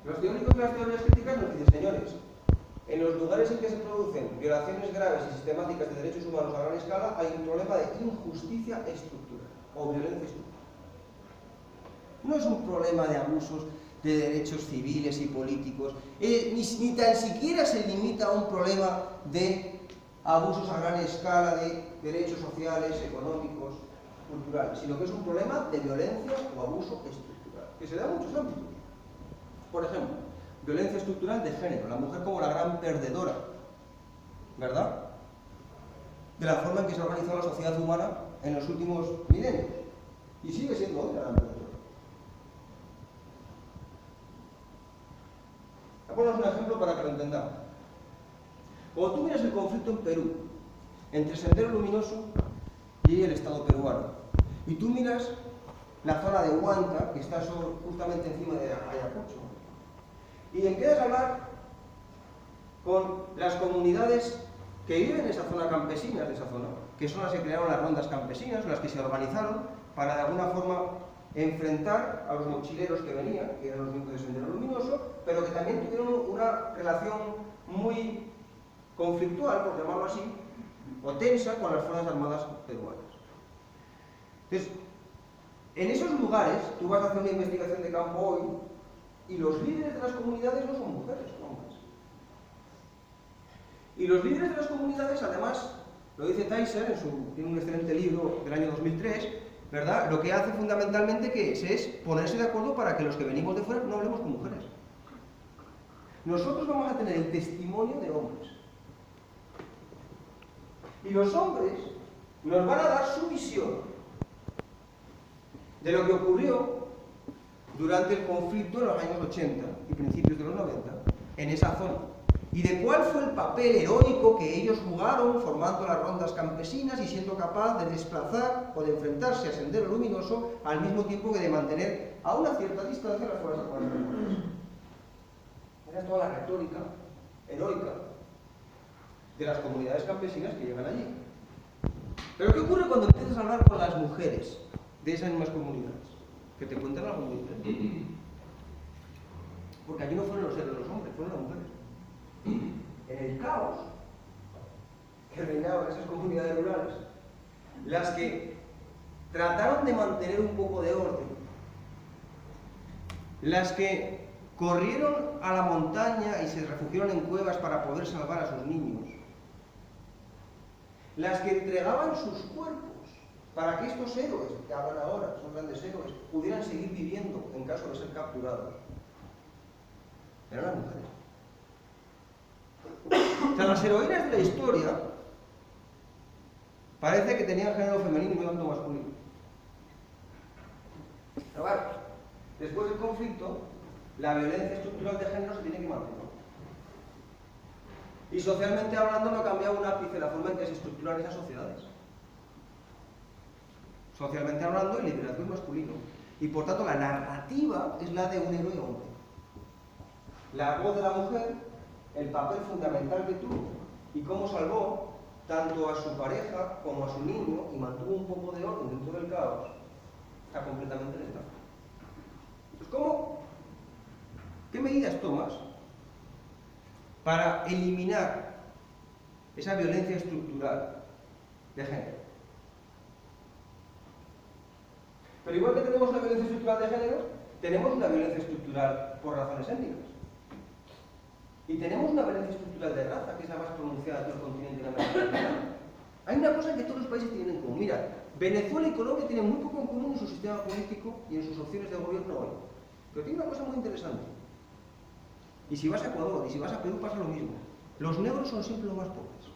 Los teóricos de las teorías críticas nos dicen, señores, en los lugares en que se producen violaciones graves y sistemáticas de derechos humanos a gran escala hay un problema de injusticia estructural o violencia estructural. No es un problema de abusos de derechos civiles y políticos, ni tan siquiera se limita a un problema de abusos a gran escala de derechos sociales, económicos, culturales, sino que es un problema de violencia o abuso estructural, que se da en muchos ámbitos. Por ejemplo, violencia estructural de género, la mujer como la gran perdedora, ¿verdad?, de la forma en que se ha organizado la sociedad humana en los últimos milenios. Y sigue siendo hoy la gran perdedora. Voy a poner un ejemplo para que lo entendamos. Cuando tú miras el conflicto en Perú, entre Sendero Luminoso y el Estado peruano, y tú miras la zona de Huanta, que está justamente encima de Ayacucho, y empiezas a hablar con las comunidades que viven en esa zona, campesinas de esa zona, que son las que crearon las rondas campesinas, las que se organizaron para de alguna forma enfrentar a los mochileros que venían, que eran los miembros de Sendero Luminoso, pero que también tuvieron una relación muy conflictual, por llamarlo así, o tensa con las Fuerzas Armadas peruanas. Entonces, en esos lugares, tú vas a hacer una investigación de campo hoy, y los líderes de las comunidades no son mujeres, son hombres. Y los líderes de las comunidades, además, lo dice Tyser, tiene un excelente libro del año 2003, ¿verdad? Lo que hace fundamentalmente es ponerse de acuerdo para que los que venimos de fuera no hablemos con mujeres. Nosotros vamos a tener el testimonio de hombres. Y los hombres nos van a dar su visión de lo que ocurrió durante el conflicto en los años 80 y principios de los 90 en esa zona. Y de cuál fue el papel heroico que ellos jugaron formando las rondas campesinas y siendo capaz de desplazar o de enfrentarse a Sendero Luminoso al mismo tiempo que de mantener a una cierta distancia las Fuerzas Armadas peruanas. Era toda la retórica heroica de las comunidades campesinas que llegan allí. Pero ¿qué ocurre cuando empiezas a hablar con las mujeres de esas mismas comunidades? Que te cuentan algo muy diferente. Porque allí no fueron los hombres, fueron las mujeres. En el caos que reinaba en esas comunidades rurales, las que trataron de mantener un poco de orden, las que corrieron a la montaña y se refugiaron en cuevas para poder salvar a sus niños, las que entregaban sus cuerpos para que estos héroes, que hablan ahora, son grandes héroes, pudieran seguir viviendo en caso de ser capturados, eran las mujeres. O sea, las heroínas de la historia parece que tenían género femenino y no tanto masculino. Pero bueno, después del conflicto, la violencia estructural de género se tiene que mantener. Y socialmente hablando no ha cambiado un ápice la forma en que se estructuran esas sociedades. Socialmente hablando, el liderazgo es masculino. Y por tanto la narrativa es la de un héroe hombre. La voz de la mujer, el papel fundamental que tuvo y cómo salvó tanto a su pareja como a su niño y mantuvo un poco de orden dentro del caos, está completamente lejano. Entonces, ¿qué medidas tomas para eliminar esa violencia estructural de género? Pero igual que tenemos una violencia estructural de género, tenemos una violencia estructural por razones étnicas. Y tenemos una violencia estructural de raza, que es la más pronunciada de todo el continente de América Latina. Hay una cosa que todos los países tienen en común. Mira, Venezuela y Colombia tienen muy poco en común en su sistema político y en sus opciones de gobierno hoy. Pero tiene una cosa muy interesante. Y si vas a Ecuador y si vas a Perú pasa lo mismo. Los negros son siempre los más pobres.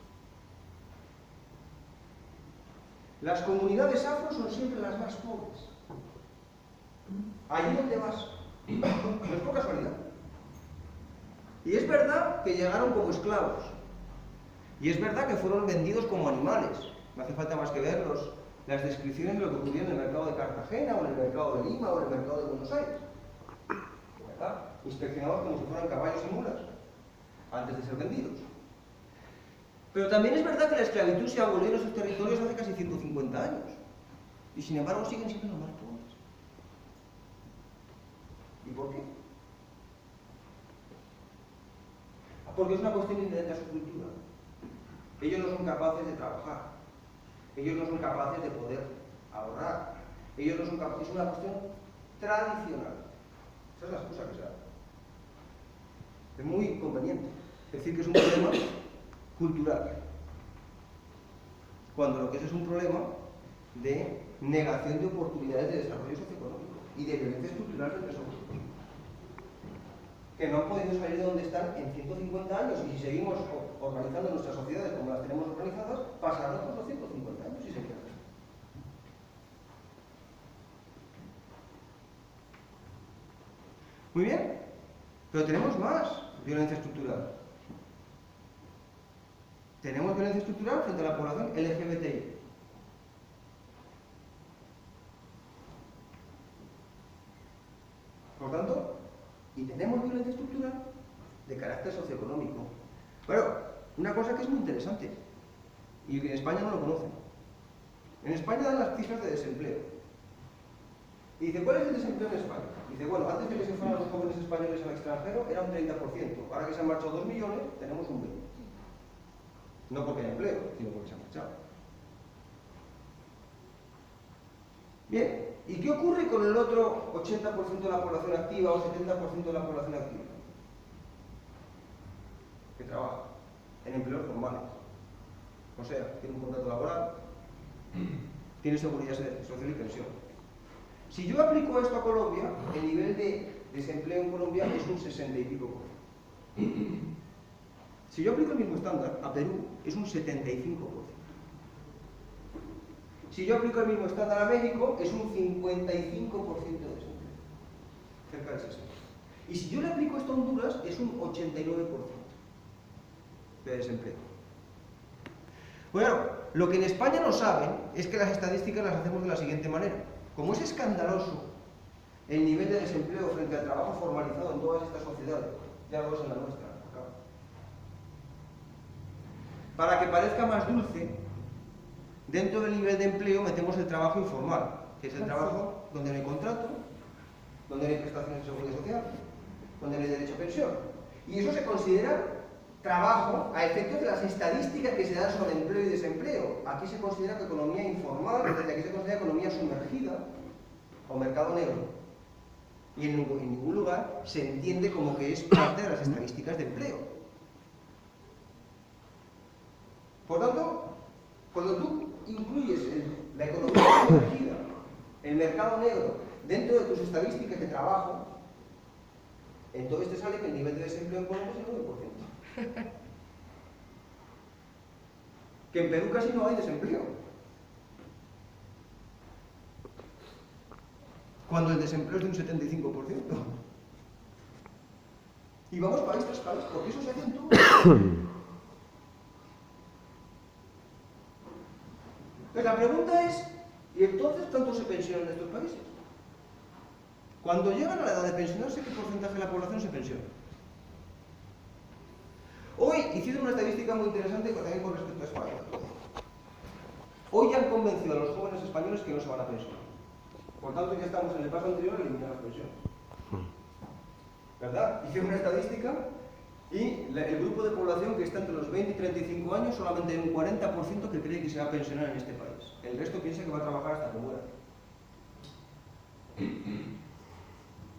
Las comunidades afro son siempre las más pobres. Allí donde vas. No es por casualidad. Y es verdad que llegaron como esclavos. Y es verdad que fueron vendidos como animales. No hace falta más que ver las descripciones de lo que ocurrió en el mercado de Cartagena, o en el mercado de Lima, o en el mercado de Buenos Aires. ¿Verdad? Inspeccionados como si fueran caballos y mulas, antes de ser vendidos. Pero también es verdad que la esclavitud se abolió en esos territorios hace casi 150 años. Y sin embargo siguen siendo los más pobres. ¿Y por qué? Porque es una cuestión inherente a su cultura. Ellos no son capaces de trabajar. Ellos no son capaces de poder ahorrar. Ellos no son capaces. Es una cuestión tradicional. Esa es la excusa que se da. Es muy conveniente decir que es un problema cultural. cuando lo que es un problema de negación de oportunidades de desarrollo socioeconómico y de violencia estructural entre esos grupos, que no han podido salir de donde están en 150 años, y si seguimos organizando nuestras sociedades como las tenemos organizadas, pasarán otros 250 años y se quedan. Muy bien, pero tenemos más violencia estructural. Tenemos violencia estructural frente a la población LGBTI. Por tanto, y tenemos violencia estructural de carácter socioeconómico. Bueno, una cosa que es muy interesante y que en España no lo conocen. En España dan las cifras de desempleo. Y dice, ¿cuál es el desempleo en España? Dice, bueno, antes de que se fueran los jóvenes españoles al extranjero era un 30%. Ahora que se han marchado 2 millones, tenemos un 20%. No porque haya empleo, sino porque se han marchado. Bien, ¿y qué ocurre con el otro 80% de la población activa o 70% de la población activa? Que trabaja en empleos formales. O sea, tiene un contrato laboral, tiene seguridad social y pensión. Si yo aplico esto a Colombia, el nivel de desempleo en Colombia es un 60 y pico por ciento. Si yo aplico el mismo estándar a Perú, es un 75%. Si yo aplico el mismo estándar a México, es un 55% de desempleo. Cerca del 60%. Y si yo le aplico esto a Honduras, es un 89% de desempleo. Bueno, lo que en España no saben es que las estadísticas las hacemos de la siguiente manera. Como es escandaloso el nivel de desempleo frente al trabajo formalizado en todas estas sociedades, ya lo es en la nuestra, acá. Para que parezca más dulce, dentro del nivel de empleo metemos el trabajo informal, que es el trabajo donde no hay contrato, donde no hay prestaciones de seguridad social, donde no hay derecho a pensión. Y eso se considera trabajo a efectos de las estadísticas que se dan sobre empleo y desempleo. Aquí se considera que economía informal, desde aquí se considera economía sumergida o mercado negro. Y en ningún lugar se entiende como que es parte de las estadísticas de empleo. Por tanto, cuando tú incluyes la economía sumergida, el mercado negro, dentro de tus estadísticas de trabajo, entonces te sale que el nivel de desempleo en Colombia es el 9%. Que en Perú casi no hay desempleo. Cuando el desempleo es de un 75%. Y vamos país tras país, porque eso se hace en todo. Entonces la pregunta es, ¿y entonces cuánto se pensionan en estos países? Cuando llegan a la edad de pensionarse, ¿qué porcentaje de la población se pensiona? Hoy hicieron una estadística muy interesante también con respecto a España. Hoy ya han convencido a los jóvenes españoles que no se van a pensionar. Por tanto, ya estamos en el paso anterior a eliminar las pensiones. ¿Verdad? Hicieron una estadística y el grupo de población que está entre los 20 y 35 años, solamente hay un 40% que cree que se va a pensionar en este país. El resto piensa que va a trabajar hasta que muera.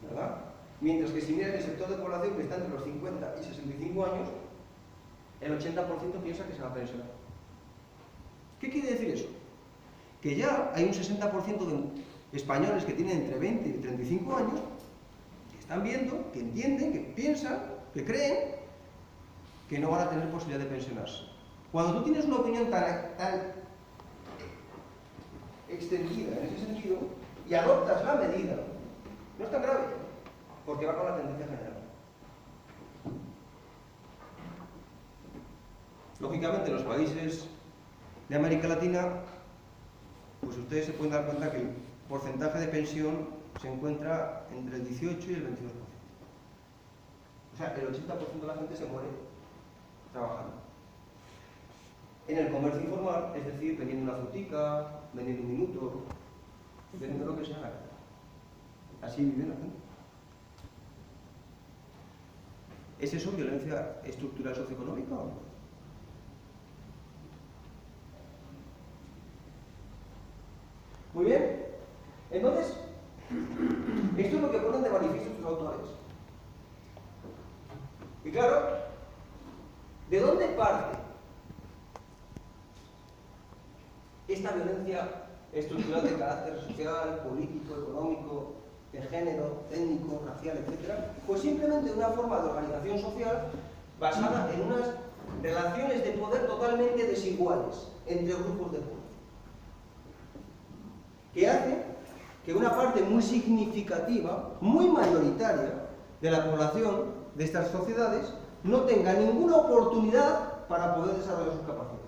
¿Verdad? Mientras que si miras el sector de población que está entre los 50 y 65 años, el 80% piensa que se va a pensionar. ¿Qué quiere decir eso? Que ya hay un 60% de españoles que tienen entre 20 y 35 años que están viendo, que entienden, que piensan, que creen que no van a tener posibilidad de pensionarse. Cuando tú tienes una opinión tan extendida en ese sentido y adoptas la medida, no es tan grave, porque va con la tendencia general. Lógicamente, en los países de América Latina, pues ustedes se pueden dar cuenta que el porcentaje de pensión se encuentra entre el 18 y el 22%. O sea, el 80% de la gente se muere trabajando. En el comercio informal, es decir, vendiendo una frutica, vendiendo un minuto, vendiendo lo que sea. Así vive la gente. ¿Es eso violencia estructural socioeconómica o no? Muy bien. Entonces, esto es lo que ponen de manifiesto estos autores. Y claro, ¿de dónde parte esta violencia estructural de carácter social, político, económico, de género, étnico, racial, etc., pues simplemente una forma de organización social basada en unas relaciones de poder totalmente desiguales entre grupos de poder, que hace que una parte muy significativa, muy mayoritaria de la población de estas sociedades no tenga ninguna oportunidad para poder desarrollar sus capacidades.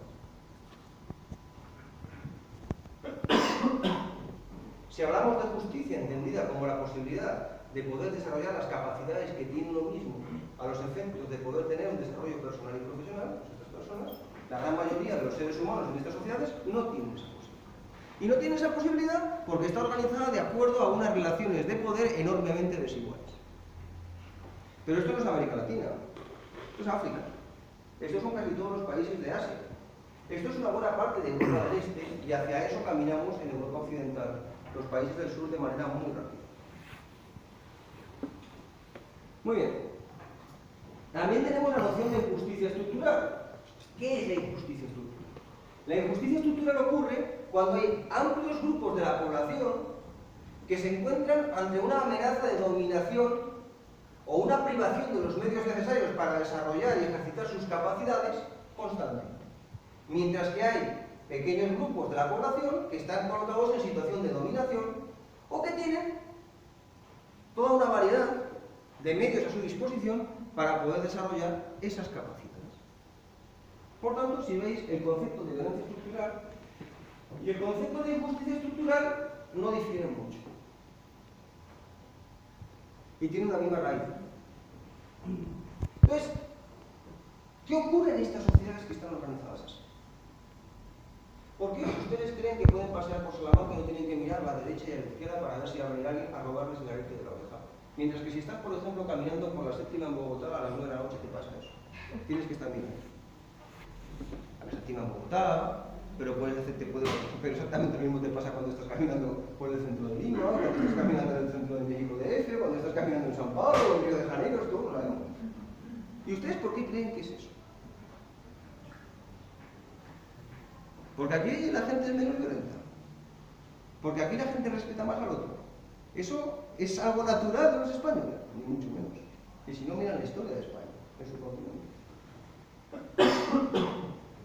Si hablamos de justicia entendida como la posibilidad de poder desarrollar las capacidades que tiene uno mismo a los efectos de poder tener un desarrollo personal y profesional, pues estas personas, la gran mayoría de los seres humanos en estas sociedades, no tienen esa posibilidad. Y no tienen esa posibilidad porque está organizada de acuerdo a unas relaciones de poder enormemente desiguales. Pero esto no es América Latina, esto es África, estos son casi todos los países de Asia. Esto es una buena parte de Europa del Este y hacia eso caminamos en Europa Occidental, los países del sur de manera muy rápida. Muy bien. También tenemos la noción de injusticia estructural. ¿Qué es la injusticia estructural? La injusticia estructural ocurre cuando hay amplios grupos de la población que se encuentran ante una amenaza de dominación o una privación de los medios necesarios para desarrollar y ejercitar sus capacidades constantemente. Mientras que hay pequeños grupos de la población que están colocados en situación de dominación o que tienen toda una variedad de medios a su disposición para poder desarrollar esas capacidades. Por tanto, si veis, el concepto de violencia estructural y el concepto de injusticia estructural no difieren mucho. Y tienen una misma raíz. Entonces, ¿qué ocurre en estas sociedades que están organizadas así? ¿Por qué ustedes creen que pueden pasear por Salamanca y no tienen que mirar a la derecha y a la izquierda para ver si va a venir alguien a robarles el arete de la oreja? Mientras que si estás, por ejemplo, caminando por la séptima en Bogotá a las 9 de la noche, ¿qué pasa eso? Tienes que estar mirando. A la séptima en Bogotá, pero pero exactamente lo mismo te pasa cuando estás caminando por el centro de Lima, cuando estás caminando en el centro de México DF, cuando estás caminando en San Pablo o en Río de Janeiro, es todo lo mismo. ¿Y ustedes por qué creen que es eso? Porque aquí la gente es menos violenta. Porque aquí la gente respeta más al otro. ¿Eso es algo natural de los españoles? Ni mucho menos. Y si no, miran la historia de España, en su continente.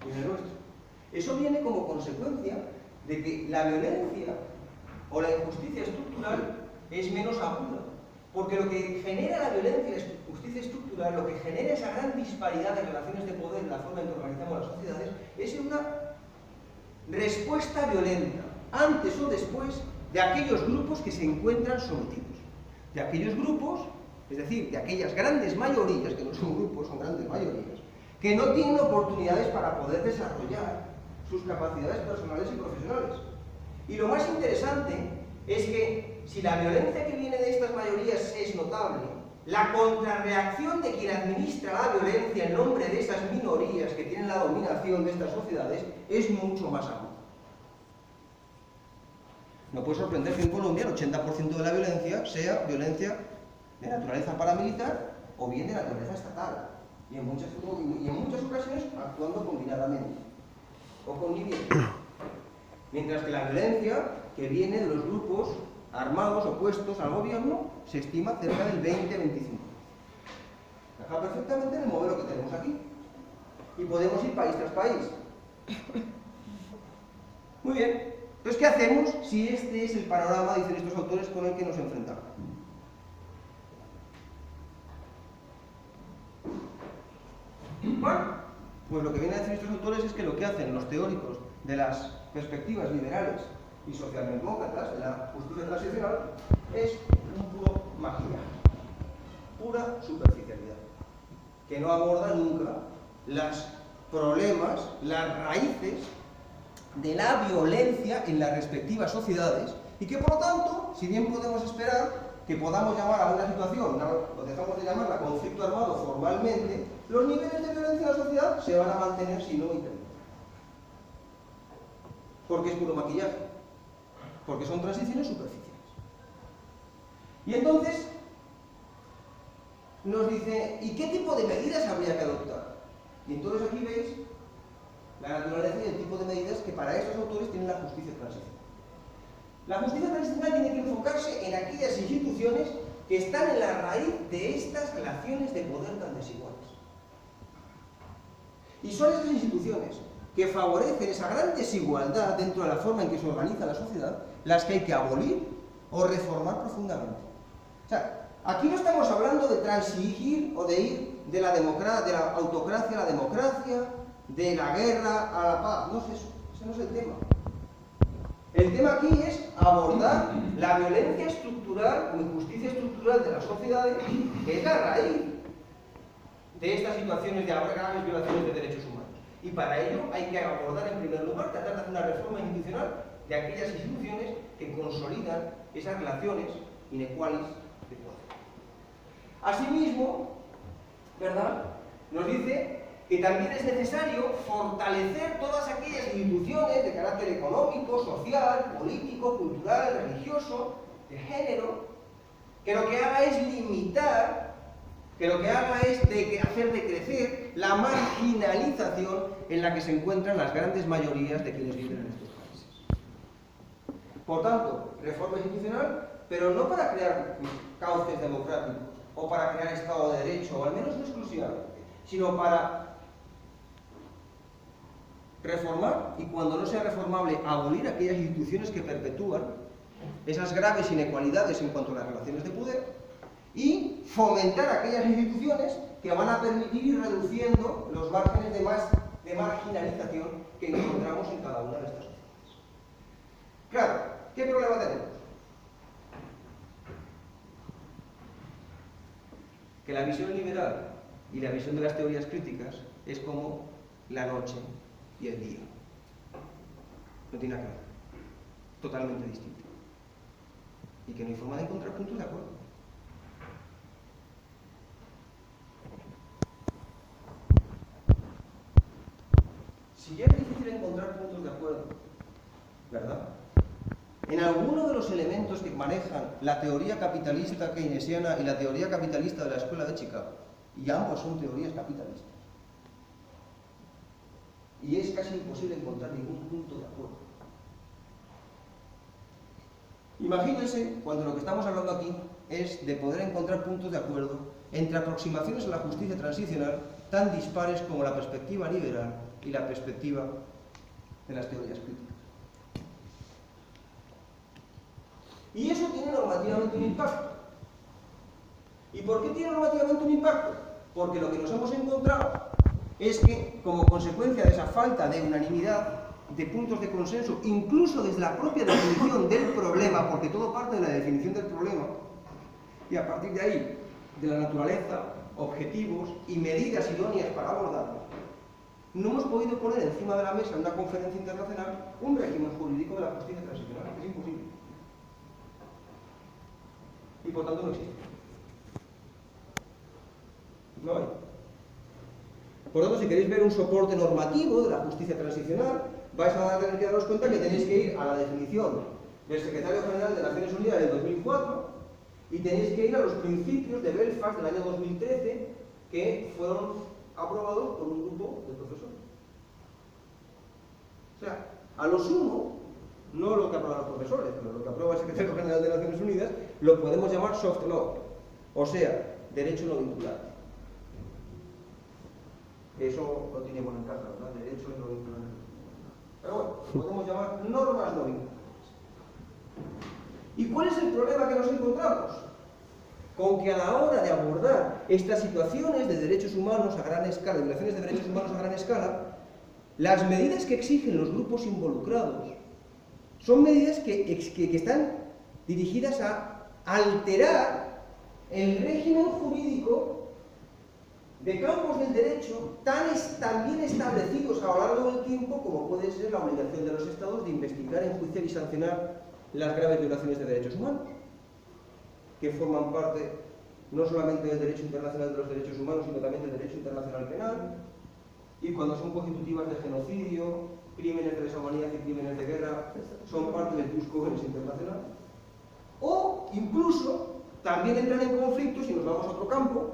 Y en el nuestro. Eso viene como consecuencia de que la violencia o la injusticia estructural es menos aguda. Porque lo que genera la violencia y la injusticia estructural, lo que genera esa gran disparidad de relaciones de poder en la forma en que organizamos las sociedades, es una respuesta violenta, antes o después, de aquellos grupos que se encuentran sometidos. De aquellos grupos, es decir, de aquellas grandes mayorías, que no son grupos, son grandes mayorías, que no tienen oportunidades para poder desarrollar sus capacidades personales y profesionales. Y lo más interesante es que si la violencia que viene de estas mayorías es notable, la contrarreacción de quien administra la violencia en nombre de esas minorías que tienen la dominación de estas sociedades es mucho más aguda. No puede sorprender que en Colombia el 80% de la violencia sea violencia de naturaleza paramilitar o bien de naturaleza estatal. Y en muchas ocasiones actuando combinadamente o conviviendo. Mientras que la violencia que viene de los grupos armados opuestos al gobierno se estima cerca del 20-25%. Encaja perfectamente en el modelo que tenemos aquí. Y podemos ir país tras país. Muy bien. Entonces, ¿qué hacemos si este es el panorama, dicen estos autores, con el que nos enfrentamos? Bueno, pues lo que vienen a decir estos autores es que lo que hacen los teóricos de las perspectivas liberales y socialdemócratas de la justicia transicional es un puro maquillaje, pura superficialidad, que no aborda nunca los problemas, las raíces de la violencia en las respectivas sociedades y que, por lo tanto, si bien podemos esperar que podamos llamar a una situación, lo dejamos de llamarla conflicto armado formalmente, los niveles de violencia en la sociedad se van a mantener si no intervienen. Porque es puro maquillaje, porque son transiciones superficiales. Y entonces nos dice, ¿y qué tipo de medidas habría que adoptar? Y entonces aquí veis la naturaleza y el tipo de medidas que para estos autores tienen la justicia transicional. La justicia transicional tiene que enfocarse en aquellas instituciones que están en la raíz de estas relaciones de poder tan desiguales. Y son esas instituciones que favorecen esa gran desigualdad dentro de la forma en que se organiza la sociedad, las que hay que abolir o reformar profundamente. O sea, aquí no estamos hablando de transigir o de ir de la autocracia a la democracia, de la guerra a la paz. No es eso, ese no es el tema. El tema aquí es abordar la violencia estructural o injusticia estructural de las sociedades, que es la raíz de estas situaciones de graves violaciones de derechos humanos. Y para ello hay que abordar en primer lugar, tratar de hacer una reforma institucional de aquellas instituciones que consolidan esas relaciones inequales de poder. Asimismo, ¿verdad?, nos dice que también es necesario fortalecer todas aquellas instituciones de carácter económico, social, político, cultural, religioso, de género, que lo que haga es limitar, que lo que haga es hacer decrecer la marginalización en la que se encuentran las grandes mayorías de quienes viven en estos países. Por tanto, reforma institucional, pero no para crear cauces democráticos o para crear Estado de Derecho, o al menos no exclusivamente, sino para reformar, y cuando no sea reformable, abolir aquellas instituciones que perpetúan esas graves inequalidades en cuanto a las relaciones de poder, y fomentar aquellas instituciones que van a permitir ir reduciendo los márgenes de marginalización que encontramos en cada una de estas sociedades. Claro, ¿qué problema tenemos? Que la visión liberal y la visión de las teorías críticas es como la noche y el día. No tiene nada que ver. Totalmente distinto. Y que no hay forma de encontrar puntos de acuerdo. Si ya es difícil encontrar puntos de acuerdo, ¿verdad?, en alguno de los elementos que manejan la teoría capitalista keynesiana y la teoría capitalista de la Escuela de Chicago, y ambos son teorías capitalistas, y es casi imposible encontrar ningún punto de acuerdo. Imagínense cuando lo que estamos hablando aquí es de poder encontrar puntos de acuerdo entre aproximaciones a la justicia transicional tan dispares como la perspectiva liberal y la perspectiva de las teorías críticas. Y eso tiene normativamente un impacto. ¿Y por qué tiene normativamente un impacto? Porque lo que nos hemos encontrado es que, como consecuencia de esa falta de unanimidad, de puntos de consenso, incluso desde la propia definición del problema, porque todo parte de la definición del problema, y a partir de ahí, de la naturaleza, objetivos y medidas idóneas para abordarlo, no hemos podido poner encima de la mesa en una conferencia internacional un régimen jurídico de la justicia transicional. Es imposible. Y por tanto no existe. No hay. Por tanto, si queréis ver un soporte normativo de la justicia transicional, vais a tener que daros cuenta que tenéis que ir a la definición del Secretario General de Naciones Unidas del 2004 y tenéis que ir a los principios de Belfast del año 2013 que fueron aprobados por un grupo de profesores. O sea, a lo sumo, no lo que aprueban los profesores, pero lo que aprueba el Secretario General de Naciones Unidas, lo podemos llamar soft law, o sea, derecho no vinculante. Eso lo teníamos en casa, ¿verdad? Derecho no vinculante. Pero bueno, lo podemos llamar normas no vinculantes. ¿Y cuál es el problema que nos encontramos? Con que a la hora de abordar estas situaciones de derechos humanos a gran escala, violaciones de derechos humanos a gran escala, las medidas que exigen los grupos involucrados son medidas que están dirigidas a alterar el régimen jurídico de campos del derecho tan bien establecidos a lo largo del tiempo como puede ser la obligación de los Estados de investigar, enjuiciar y sancionar las graves violaciones de derechos humanos, que forman parte no solamente del derecho internacional de los derechos humanos, sino también del derecho internacional penal, y cuando son constitutivas de genocidio, crímenes de lesa humanidad y crímenes de guerra, son parte del jus cogens internacional. O incluso también entran en conflicto, si nos vamos a otro campo,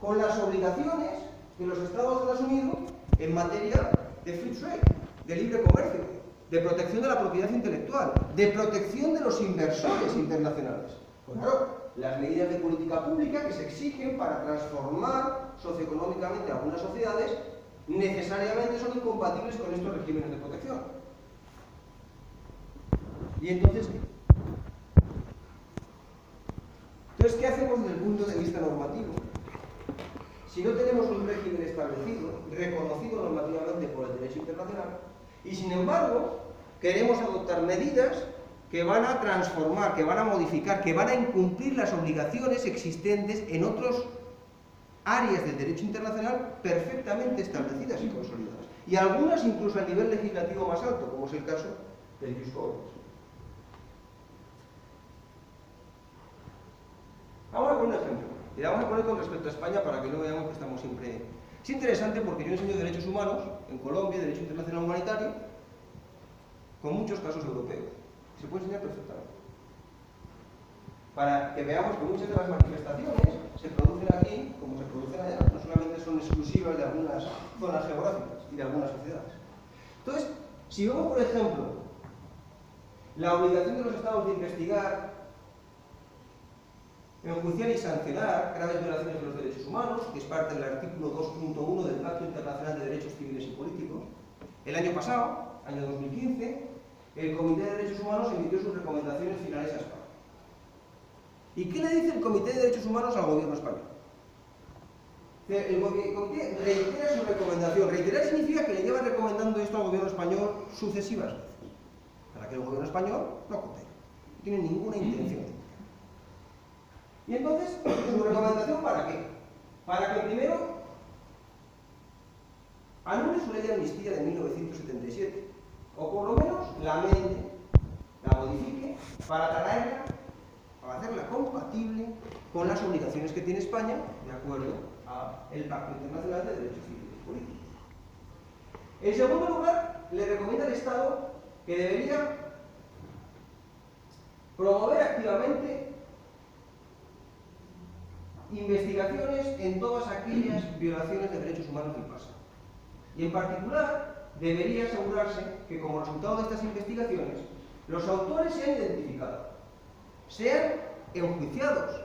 con las obligaciones que los Estados han asumido en materia de free trade, de libre comercio, de protección de la propiedad intelectual, de protección de los inversores internacionales. Pues claro, las medidas de política pública que se exigen para transformar socioeconómicamente algunas sociedades necesariamente son incompatibles con estos regímenes de protección. ¿Y entonces qué? Entonces, ¿qué hacemos desde el punto de vista normativo? Si no tenemos un régimen establecido, reconocido normativamente por el derecho internacional, y sin embargo, queremos adoptar medidas que van a transformar, que van a modificar, que van a incumplir las obligaciones existentes en otras áreas del derecho internacional perfectamente establecidas y consolidadas. Y algunas incluso a nivel legislativo más alto, como es el caso del Ius Cogens. Vamos a poner un ejemplo. Y vamos a poner con respecto a España para que no veamos que estamos siempre... Es interesante porque yo enseño derechos humanos en Colombia, derecho internacional humanitario, con muchos casos europeos. Se puede enseñar perfectamente. Para que veamos que muchas de las manifestaciones se producen aquí como se producen allá. No solamente son exclusivas de algunas zonas geográficas y de algunas sociedades. Entonces, si vemos, por ejemplo, la obligación de los Estados de investigar, enjuiciar y sancionar graves violaciones de los derechos humanos, que es parte del artículo 2.1 del Pacto Internacional de Derechos Civiles y Políticos, el año pasado, año 2015, el Comité de Derechos Humanos emitió sus recomendaciones finales a España. ¿Y qué le dice el Comité de Derechos Humanos al gobierno español? El comité reitera su recomendación. Reiterar significa que le lleva recomendando esto al gobierno español sucesivas veces, para que el gobierno español no conteste. No tiene ninguna intención. Y entonces, ¿su recomendación para qué? Para que primero anule su ley de amnistía de 1977, o por lo menos la amende, la modifique, para traerla, para hacerla compatible con las obligaciones que tiene España, de acuerdo al Pacto Internacional de Derechos Civiles y Políticos. En segundo lugar, le recomienda al Estado que debería promover activamente investigaciones en todas aquellas violaciones de derechos humanos del pasado. Y en particular, debería asegurarse que como resultado de estas investigaciones, los autores sean identificados, sean enjuiciados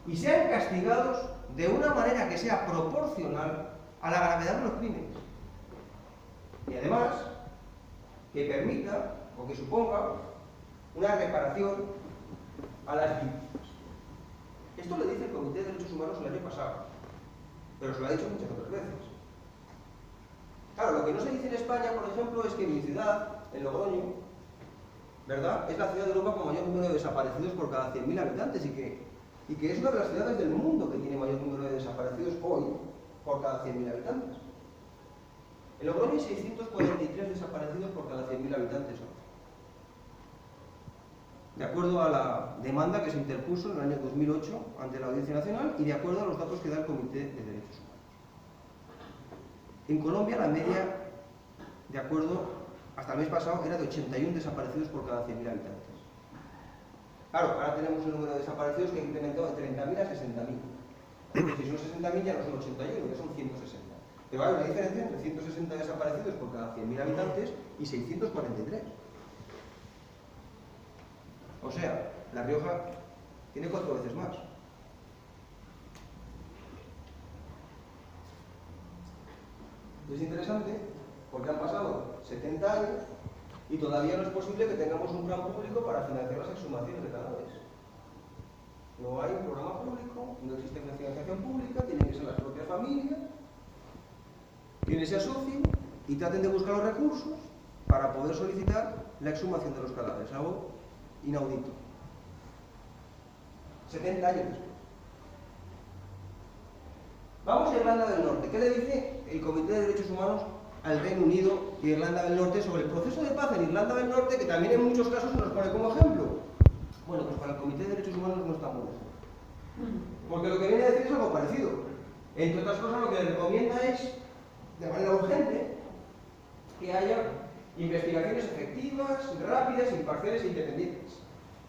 y sean castigados de una manera que sea proporcional a la gravedad de los crímenes. Y además, que permita o que suponga una reparación a las víctimas. Esto lo dice el Comité de Derechos Humanos el año pasado, pero se lo ha dicho muchas otras veces. Claro, lo que no se dice en España, por ejemplo, es que mi ciudad, en Logroño, ¿verdad?, es la ciudad de Europa con mayor número de desaparecidos por cada 100.000 habitantes y que es una de las ciudades del mundo que tiene mayor número de desaparecidos hoy por cada 100.000 habitantes. En Logroño hay 643 desaparecidos por cada 100.000 habitantes hoy, de acuerdo a la demanda que se interpuso en el año 2008 ante la Audiencia Nacional y de acuerdo a los datos que da el Comité de Derechos Humanos. En Colombia la media, de acuerdo, hasta el mes pasado, era de 81 desaparecidos por cada 100.000 habitantes. Claro, ahora tenemos un número de desaparecidos que ha incrementado de 30.000 a 60.000. Si son 60.000 ya no son 81, ya son 160. Pero hay una diferencia entre 160 desaparecidos por cada 100.000 habitantes y 643. O sea, La Rioja tiene 4 veces más. Es interesante porque han pasado 70 años y todavía no es posible que tengamos un plan público para financiar las exhumaciones de cadáveres. No hay un programa público, no existe una financiación pública, tienen que ser las propias familias quienes se asocien y traten de buscar los recursos para poder solicitar la exhumación de los cadáveres, algo inaudito. 70 años después. Vamos a Irlanda del Norte. ¿Qué le dice el Comité de Derechos Humanos al Reino Unido y Irlanda del Norte sobre el proceso de paz en Irlanda del Norte, que también en muchos casos se nos pone como ejemplo? Bueno, pues para el Comité de Derechos Humanos no está muy bien. Porque lo que viene a decir es algo parecido. Entre otras cosas, lo que le recomienda es, de manera urgente, que haya investigaciones efectivas, rápidas, imparciales e independientes,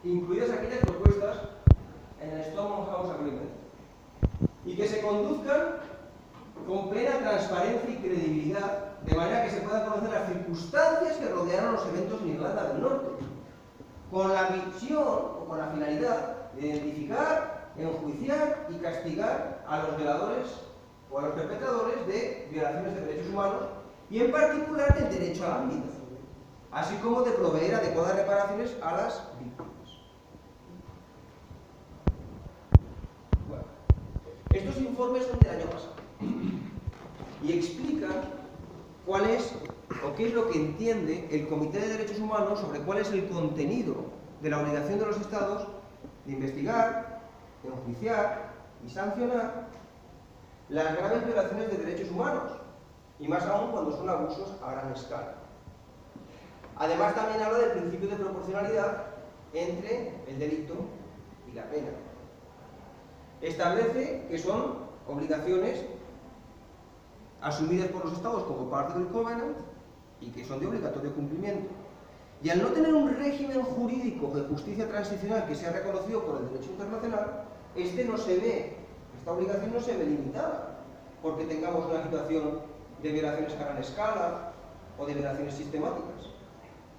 incluidas aquellas propuestas en el Stonehouse Agreement, y que se conduzcan con plena transparencia y credibilidad, de manera que se conocer las circunstancias que rodearon los eventos en Irlanda del Norte, con la misión o con la finalidad de identificar, enjuiciar y castigar a los violadores o a los perpetradores de violaciones de derechos humanos y en particular del derecho a la vida, así como de proveer adecuadas reparaciones a las víctimas. Bueno, estos informes son del año pasado y explican cuál es o qué es lo que entiende el Comité de Derechos Humanos sobre cuál es el contenido de la obligación de los Estados de investigar, enjuiciar y sancionar las graves violaciones de derechos humanos, y más aún cuando son abusos a gran escala. Además, también habla del principio de proporcionalidad entre el delito y la pena. Establece que son obligaciones asumidas por los Estados como parte del Covenant y que son de obligatorio cumplimiento. Y al no tener un régimen jurídico de justicia transicional que sea reconocido por el derecho internacional, esta obligación no se ve limitada porque tengamos una situación de violaciones a gran escala o de violaciones sistemáticas.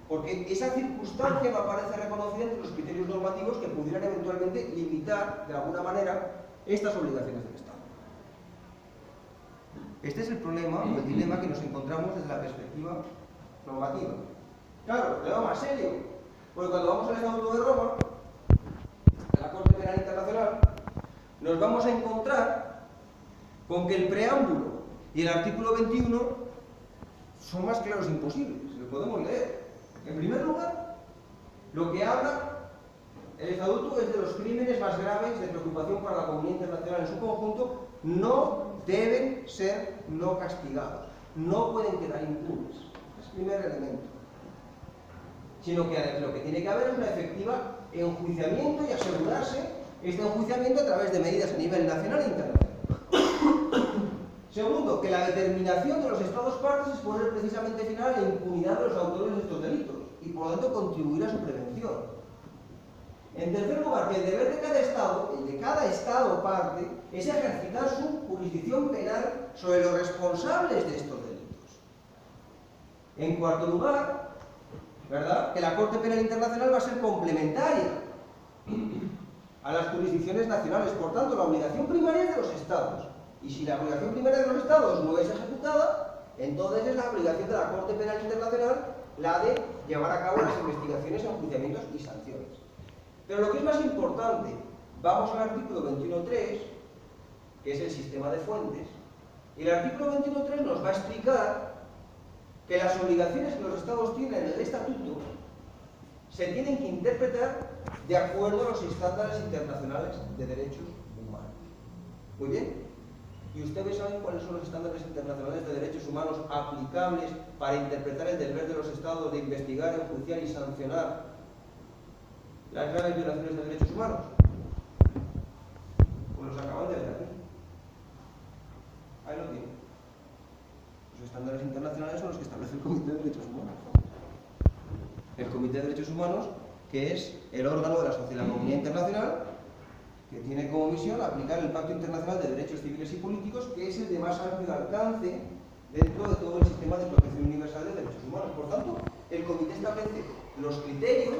Porque esa circunstancia no aparece reconocida entre los criterios normativos que pudieran eventualmente limitar de alguna manera estas obligaciones del Estado. Este es el problema o el dilema que nos encontramos desde la perspectiva normativa. Claro, el problema más serio, porque cuando vamos al Estatuto de Roma, a la Corte Penal Internacional, nos vamos a encontrar con que el preámbulo y el artículo 21 son más claros imposibles, lo podemos leer. En primer lugar, lo que habla el Estatuto es de los crímenes más graves de preocupación para la comunidad internacional en su conjunto, no deben ser no castigados, no pueden quedar impunes. Es el primer elemento. Sino que lo que tiene que haber es una efectiva enjuiciamiento y asegurarse este enjuiciamiento a través de medidas a nivel nacional e internacional. Segundo, que la determinación de los Estados partes es poner precisamente final a la impunidad de los autores de estos delitos y por lo tanto contribuir a su prevención. En tercer lugar, que el deber de cada Estado, el de cada Estado parte, es ejercitar su jurisdicción penal sobre los responsables de estos delitos. En cuarto lugar, ¿verdad?, que la Corte Penal Internacional va a ser complementaria a las jurisdicciones nacionales. Por tanto, la obligación primaria es de los Estados. Y si la obligación primaria de los Estados no es ejecutada, entonces es la obligación de la Corte Penal Internacional la de llevar a cabo las investigaciones, enjuiciamientos y sanciones. Pero lo que es más importante, vamos al artículo 21.3, que es el sistema de fuentes, y el artículo 21.3 nos va a explicar que las obligaciones que los Estados tienen en el Estatuto se tienen que interpretar de acuerdo a los estándares internacionales de derechos humanos. Muy bien. ¿Y ustedes saben cuáles son los estándares internacionales de derechos humanos aplicables para interpretar el deber de los Estados de investigar, enjuiciar y sancionar las graves violaciones de derechos humanos? Pues los acaban de ver aquí. Ahí lo tienen. Los estándares internacionales son los que establece el Comité de Derechos Humanos. El Comité de Derechos Humanos, que es el órgano de la comunidad internacional, que tiene como misión aplicar el Pacto Internacional de Derechos Civiles y Políticos, que es el de más amplio alcance dentro de todo el sistema de protección universal de derechos humanos. Por tanto, el Comité establece los criterios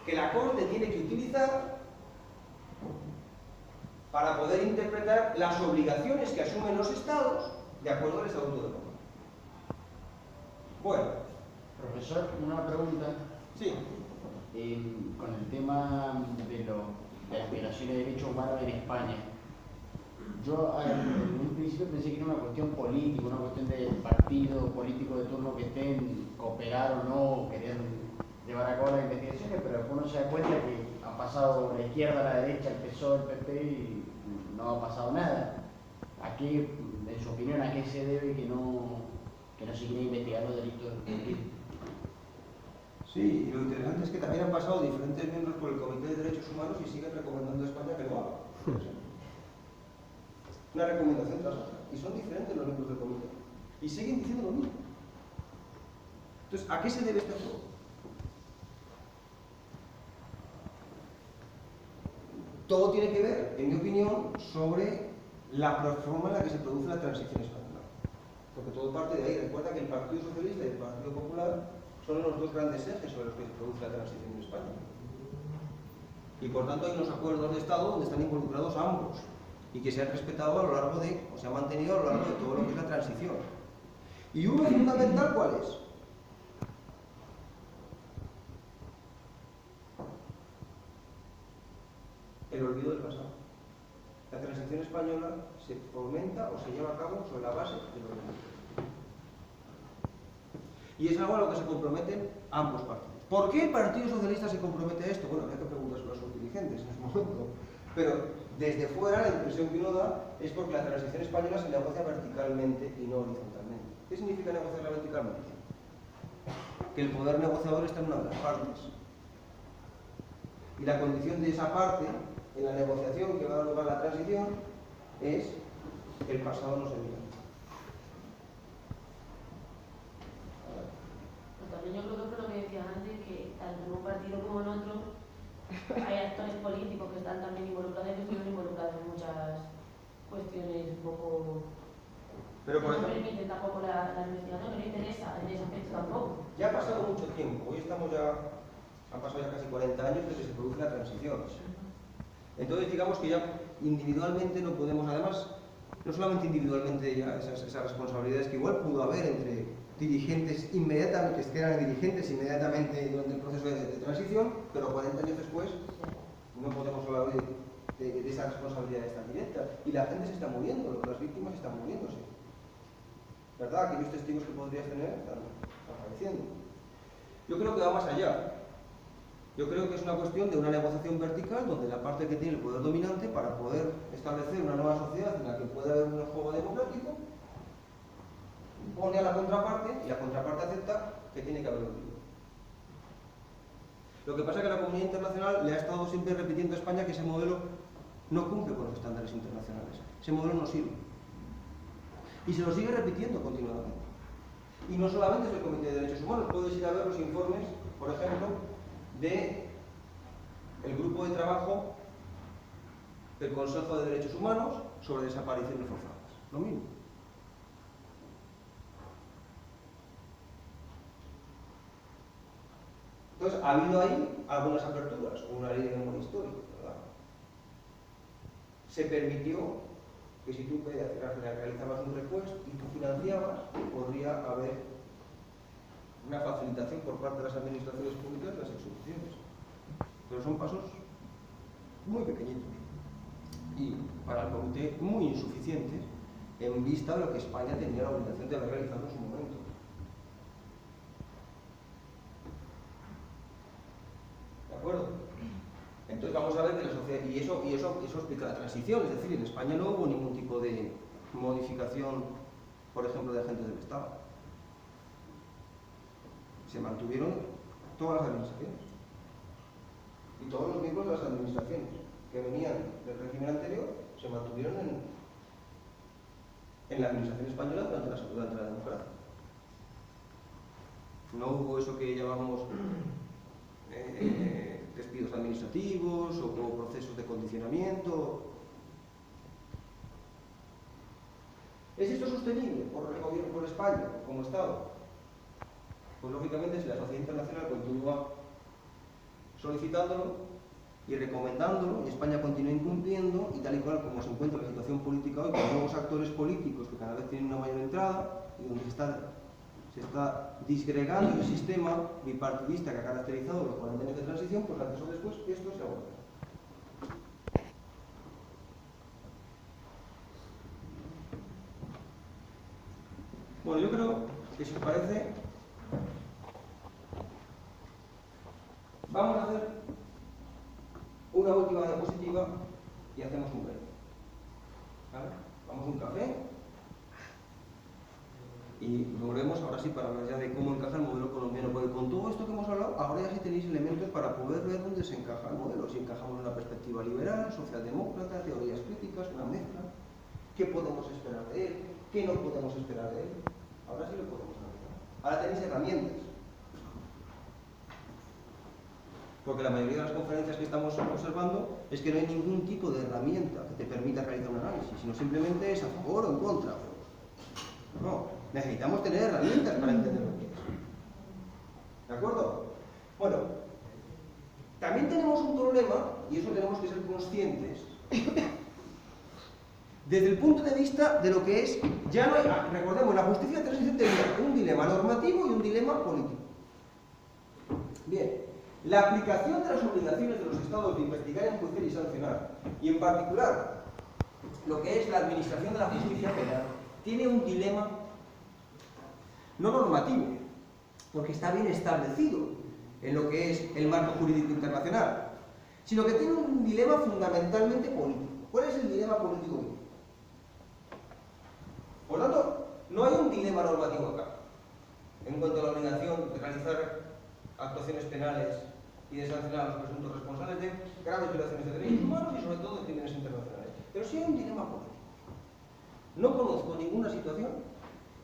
que la Corte tiene que utilizar para poder interpretar las obligaciones que asumen los Estados de acuerdo al Estatuto de Roma. Bueno. Profesor, una pregunta. Sí. Con el tema de las violaciones de derechos humanos en España, yo en un principio pensé que era una cuestión política, una cuestión del partido político de turno que estén cooperar o no, querer llevar a cabo las investigaciones, pero después uno se da cuenta que ha pasado la izquierda a la derecha, el PSOE, el PP y no ha pasado nada. ¿A qué, en su opinión, a qué se debe que no se quiera investigar los delitos? Sí, y lo interesante es que también han pasado diferentes miembros por el Comité de Derechos Humanos y siguen recomendando a España que lo haga. Una recomendación tras otra. Y son diferentes los miembros del comité. Y siguen diciendo lo mismo. Entonces, ¿a qué se debe este juego? Todo tiene que ver, en mi opinión, sobre la forma en la que se produce la transición española. porque todo parte de ahí. Recuerda que el Partido Socialista y el Partido Popular son los dos grandes ejes sobre los que se produce la transición en España. Y por tanto hay unos acuerdos de Estado donde están involucrados ambos y que se han respetado a lo largo de, o se han mantenido a lo largo de todo lo que es la transición. Y uno fundamental, ¿cuál es? El olvido del pasado. La transición española se fomenta o se lleva a cabo sobre la base del olvido. Y es algo a lo que se comprometen ambos partidos. ¿Por qué el Partido Socialista se compromete a esto? Bueno, habría que preguntárselo a sus dirigentes en ese momento. Pero desde fuera la impresión que uno da es porque la transición española se negocia verticalmente y no horizontalmente. ¿Qué significa negociarla verticalmente? Que el poder negociador está en una de las partes. Y la condición de esa parte en la negociación que va a dar lugar a la transición es que el pasado no se olvida. También yo creo que lo que decía antes, que tanto en un partido como en otro hay actores políticos que están también involucrados y que estuvieron involucrados en muchas cuestiones un poco... Pero por no ejemplo, permiten tampoco la investigación, que no interesa en ese aspecto tampoco. ya ha pasado mucho tiempo, hoy han pasado ya casi 40 años desde que se produce la transición. Entonces digamos que ya individualmente no podemos, además, no solamente individualmente ya esas responsabilidades que igual pudo haber entre dirigentes inmediatamente, que eran dirigentes inmediatamente durante el proceso de transición, pero 40 años después no podemos hablar de esas responsabilidades tan directas. Y la gente se está muriendo, las víctimas están muriéndose. ¿Verdad? Aquellos testigos que podrías tener están apareciendo. Yo creo que va más allá. Yo creo que es una cuestión de una negociación vertical donde la parte que tiene el poder dominante, para poder establecer una nueva sociedad en la que pueda haber un juego democrático, pone a la contraparte y la contraparte acepta que tiene que haber olvido. Lo que pasa es que la comunidad internacional le ha estado siempre repitiendo a España que ese modelo no cumple con los estándares internacionales. Ese modelo no sirve. Y se lo sigue repitiendo continuamente. Y no solamente es el Comité de Derechos Humanos, puedes ir a ver los informes, por ejemplo, del grupo de trabajo del Consejo de Derechos Humanos sobre desapariciones forzadas. Lo mismo. Entonces, ha habido ahí algunas aperturas, con una ley de memoria histórica, ¿verdad? Se permitió que si tú realizabas un request y tú financiabas, podría haber una facilitación por parte de las administraciones públicas de las execuciones. Pero son pasos muy pequeñitos y para el comité muy insuficientes en vista de lo que España tenía la obligación de haber realizado en su momento. ¿De acuerdo? Entonces vamos a ver que la sociedad, y eso explica la transición, es decir, en España no hubo ningún tipo de modificación, por ejemplo, de agentes del Estado. Se mantuvieron todas las administraciones y todos los miembros de las administraciones que venían del régimen anterior se mantuvieron en la administración española durante la democracia. No hubo eso que llamamos despidos administrativos o procesos de condicionamiento. ¿Es esto sostenible por el gobierno, por España, como Estado? Pues lógicamente si la sociedad internacional continúa solicitándolo y recomendándolo y España continúa incumpliendo y tal y cual como se encuentra la situación política hoy con nuevos actores políticos que cada vez tienen una mayor entrada y donde se está disgregando el sistema bipartidista que ha caracterizado los 40 años de transición, pues antes o después esto se aborda. Bueno, yo creo que si os parece, vamos a hacer una última diapositiva y hacemos un break. ¿Vale? Vamos a un café y volvemos ahora sí para hablar ya de cómo encaja el modelo colombiano, porque con todo esto que hemos hablado, ahora ya sí tenéis elementos para poder ver dónde se encaja el modelo, si encajamos en una perspectiva liberal, socialdemócrata, teorías críticas, una mezcla, qué podemos esperar de él, qué no podemos esperar de él. Ahora sí lo podemos analizar. Ahora tenéis herramientas. Porque la mayoría de las conferencias que estamos observando es que no hay ningún tipo de herramienta que te permita realizar un análisis, sino simplemente es a favor o en contra. No. Necesitamos tener herramientas para entender lo que es. ¿De acuerdo? Bueno, también tenemos un problema, y eso tenemos que ser conscientes, desde el punto de vista de lo que es, ya no hay, recordemos, la justicia de transición tenía un dilema normativo y un dilema político. Bien, la aplicación de las obligaciones de los estados de investigar, enjuiciar y sancionar, y en particular lo que es la administración de la justicia penal, tiene un dilema no normativo, porque está bien establecido en lo que es el marco jurídico internacional, sino que tiene un dilema fundamentalmente político. ¿Cuál es el dilema político? Por lo tanto, no hay un dilema normativo acá, en cuanto a la obligación de realizar actuaciones penales y de sancionar a los presuntos responsables de graves violaciones de derechos humanos y sobre todo de crímenes internacionales. Pero sí hay un dilema político. No conozco ninguna situación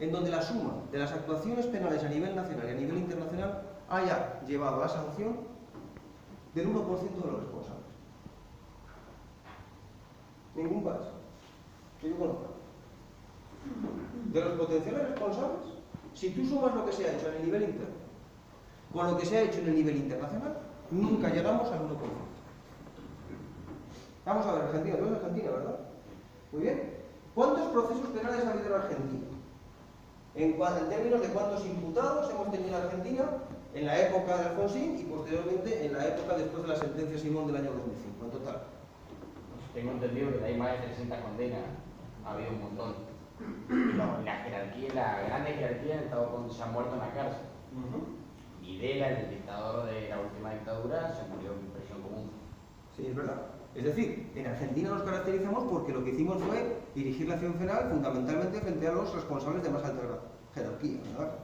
en donde la suma de las actuaciones penales a nivel nacional y a nivel internacional haya llevado a la sanción del 1% de los responsables. Ningún país que yo conozca. De los potenciales responsables, si tú sumas lo que se ha hecho en el nivel interno con lo que se ha hecho en el nivel internacional, nunca llegamos al 1%. Vamos a ver, Argentina, tú eres Argentina, ¿verdad? Muy bien. ¿Cuántos procesos penales ha habido en Argentina? En términos de cuántos imputados hemos tenido en Argentina en la época de Alfonsín y posteriormente en la época después de la sentencia Simón del año 2005, en total. Tengo entendido que hay más de 300 condenas, ha habido un montón. La jerarquía, la grande jerarquía se ha muerto en la cárcel. Videla, el dictador de la última dictadura, se murió en prisión común. Sí, es verdad. Es decir, en Argentina nos caracterizamos porque lo que hicimos fue dirigir la acción penal fundamentalmente frente a los responsables de más alta jerarquía, ¿verdad?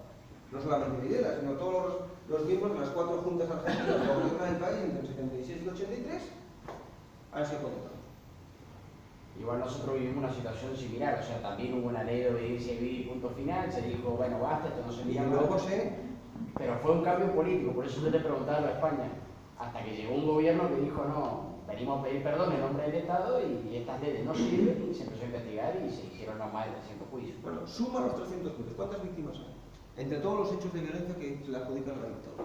No solamente Videla, sino todos los miembros de las 4 juntas argentinas que gobiernan el país entre el 76 y el 83 han sido condenados. Igual nosotros vivimos una situación similar, o sea, también hubo una ley de obediencia civil y punto final, se dijo, bueno, basta, esto no se Y llama. luego se... Pero fue un cambio político, por eso yo te preguntaba lo de España, hasta que llegó un gobierno que dijo, no, venimos a pedir perdón en nombre del Estado y estas leyes no sirven, y se empezó a investigar y se hicieron los más de 300 juicios. Bueno, suma los 300 juicios. ¿Cuántas víctimas hay? Entre todos los hechos de violencia que se le adjudican a la dictadura.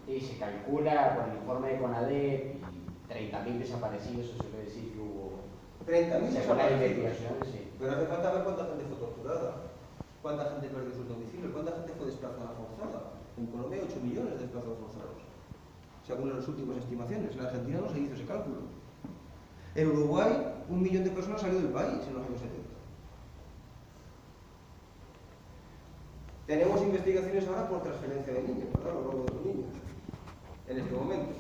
Y se calcula por el informe de CONADEP y 30.000 desaparecidos, eso se puede decir que hubo. 30.000 según las desaparecidos. investigaciones, sí. Pero hace falta ver cuánta gente fue torturada, cuánta gente perdió sus domicilios, cuánta gente fue desplazada forzada. En Colombia hay 8 millones de desplazados forzados, según las últimas estimaciones. En Argentina no se hizo ese cálculo. En Uruguay, 1 millón de personas salió del país en los años 70. Tenemos investigaciones ahora por transferencia de niños, ¿verdad? Los robos de los niños, en este momento.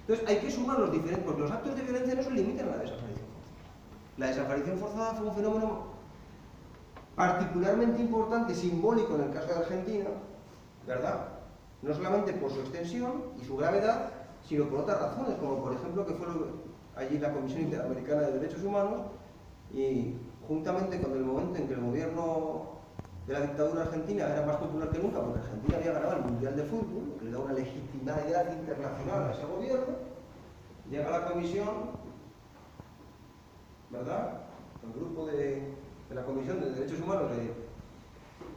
Entonces, hay que sumar los diferentes, porque los actos de violencia no se limitan a la desaparición forzada. La desaparición forzada fue un fenómeno particularmente importante, simbólico en el caso de Argentina, ¿verdad? No solamente por su extensión y su gravedad, sino por otras razones, como por ejemplo que fue allí la Comisión Interamericana de Derechos Humanos, y juntamente con el momento en que el gobierno de la dictadura argentina era más popular que nunca, porque Argentina había ganado el Mundial de Fútbol, que le da una legitimidad internacional a ese gobierno, llega la comisión, ¿verdad? El grupo de la Comisión de Derechos Humanos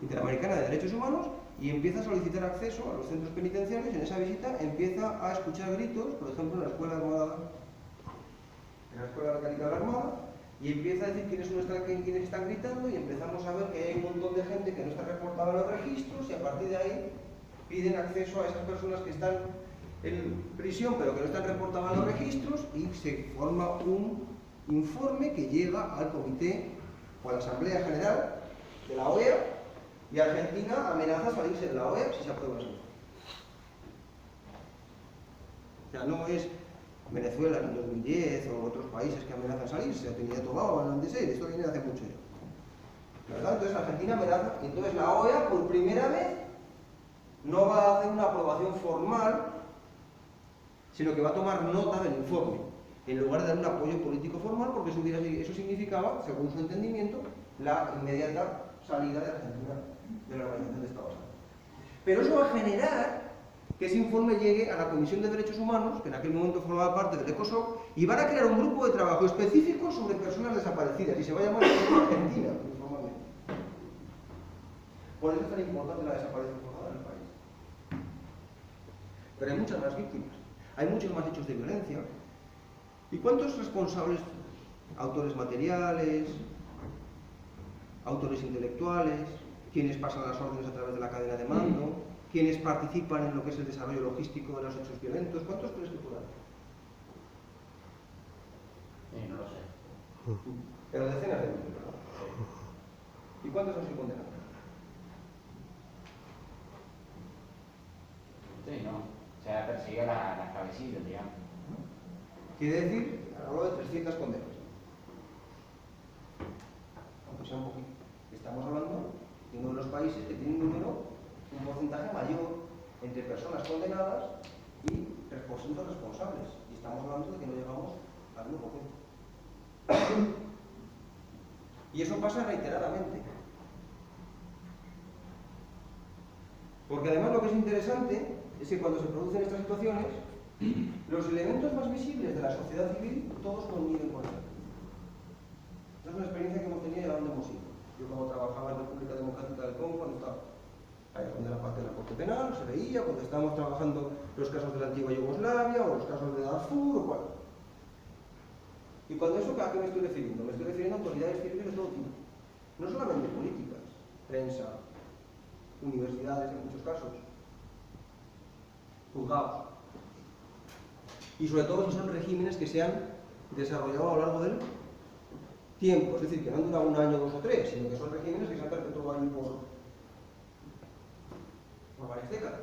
Interamericana de Derechos Humanos, y empieza a solicitar acceso a los centros penitenciarios. En esa visita empieza a escuchar gritos, por ejemplo en la escuela armada, en la escuela mecánica de la Armada, y empieza a decir quiénes están gritando, y empezamos a ver que hay un montón de gente que no está reportada en los registros, y a partir de ahí piden acceso a esas personas que están en prisión pero que no están reportadas en los registros, y se forma un informe que llega al comité o a la Asamblea General de la OEA, y Argentina amenaza salirse de la OEA si se aprueba eso. O sea, no es Venezuela en el 2010 o otros países que amenazan salirse, o Trinidad y Tobago en el 96, esto viene de hace mucho ya. ¿Verdad? Entonces Argentina amenaza, y entonces la OEA por primera vez no va a hacer una aprobación formal, sino que va a tomar nota del informe, en lugar de dar un apoyo político formal, porque eso significaba, según su entendimiento, la inmediata salida de Argentina de la Organización de Estados Unidos. Pero eso va a generar que ese informe llegue a la Comisión de Derechos Humanos, que en aquel momento formaba parte del ECOSOC, y van a crear un grupo de trabajo específico sobre personas desaparecidas, y se va a llamar Argentina, informalmente. Por eso es tan importante la desaparición forzada en el país. Pero hay muchas más víctimas, hay muchos más hechos de violencia. ¿Y cuántos responsables, autores materiales, autores intelectuales, quienes pasan las órdenes a través de la cadena de mando, quienes participan en lo que es el desarrollo logístico de los hechos violentos? ¿Cuántos crees que puedan? No lo sé. Pero decenas de miles, ¿verdad? ¿Y cuántos han sido condenados? Sí, no. Se ha perseguido las cabecillas, digamos. Quiere decir, hablo de 300 condenas. Aunque sea un poquito. Estamos hablando de uno de los países que tiene un porcentaje mayor entre personas condenadas y presuntos responsables. Y estamos hablando de que no llegamos al 1%. Y eso pasa reiteradamente. Porque además lo que es interesante es que cuando se producen estas situaciones, los elementos más visibles de la sociedad civil todos conviven con él. Esta es una experiencia que hemos tenido y a dónde hemos ido. Yo cuando trabajaba en la República Democrática del Congo, cuando estaba ahí donde era parte de la Corte Penal, se veía cuando estábamos trabajando los casos de la antigua Yugoslavia o los casos de Darfur o cuál. Y cuando eso, ¿a qué me estoy refiriendo? Me estoy refiriendo a autoridades civiles de todo tipo. No solamente políticas, prensa, universidades en muchos casos, juzgados. Y sobre todo si son regímenes que se han desarrollado a lo largo del tiempo, es decir, que no han durado un año, 2 o 3, sino que son regímenes que se han perpetuado ahí por varias décadas.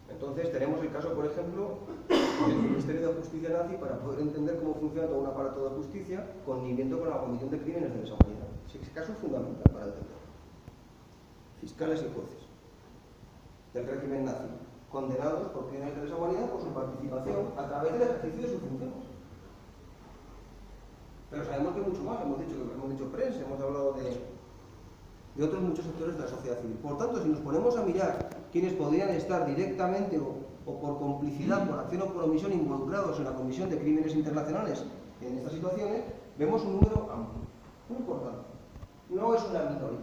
Entonces tenemos el caso, por ejemplo, del Ministerio de Justicia nazi para poder entender cómo funciona todo un aparato de justicia connivente con la comisión de crímenes de lesa humanidad. Ese caso es fundamental para entender. Fiscales y jueces del régimen nazi, condenados por crímenes de lesa humanidad por su participación a través del ejercicio de sus funciones. Pero sabemos que mucho más, hemos dicho prensa, hemos hablado de otros muchos sectores de la sociedad civil. Por tanto, si nos ponemos a mirar quienes podrían estar directamente o por complicidad, por acción o por omisión involucrados en la comisión de crímenes internacionales en estas situaciones, vemos un número amplio, muy importante. No es una minoría.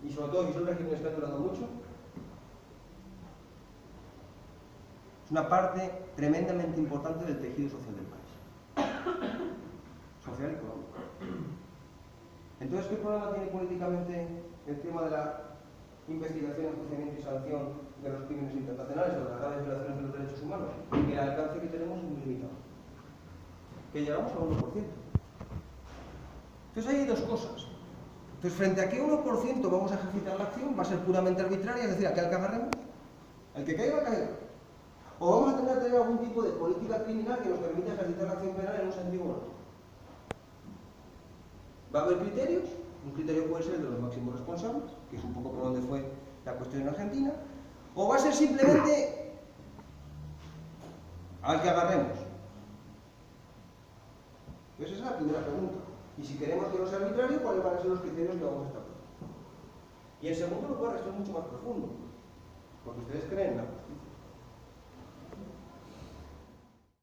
Y sobre todo, si son regímenes que han durado mucho, es una parte tremendamente importante del tejido social del país. Social y económico. Entonces, ¿qué problema tiene políticamente el tema de la investigación, enjuiciamiento y sanción de los crímenes internacionales o de las graves violaciones de los derechos humanos? Que el alcance que tenemos es muy limitado. Que llegamos al 1%. Entonces, ahí hay dos cosas. Entonces, frente a qué 1% vamos a ejercitar la acción, va a ser puramente arbitraria, es decir, aquel que agarremos, el que caiga, caiga. O vamos a tener que tener algún tipo de política criminal que nos permita ejercitar la acción penal en un sentido u otro. Va a haber criterios, un criterio puede ser el de los máximos responsables, que es un poco por donde fue la cuestión en Argentina, o va a ser simplemente al que agarremos. Pues esa es la primera pregunta. Y si queremos que no sea arbitrario, ¿cuáles van a ser los criterios que vamos a establecer? Y en segundo lugar, esto es mucho más profundo, porque ustedes creen en la justicia.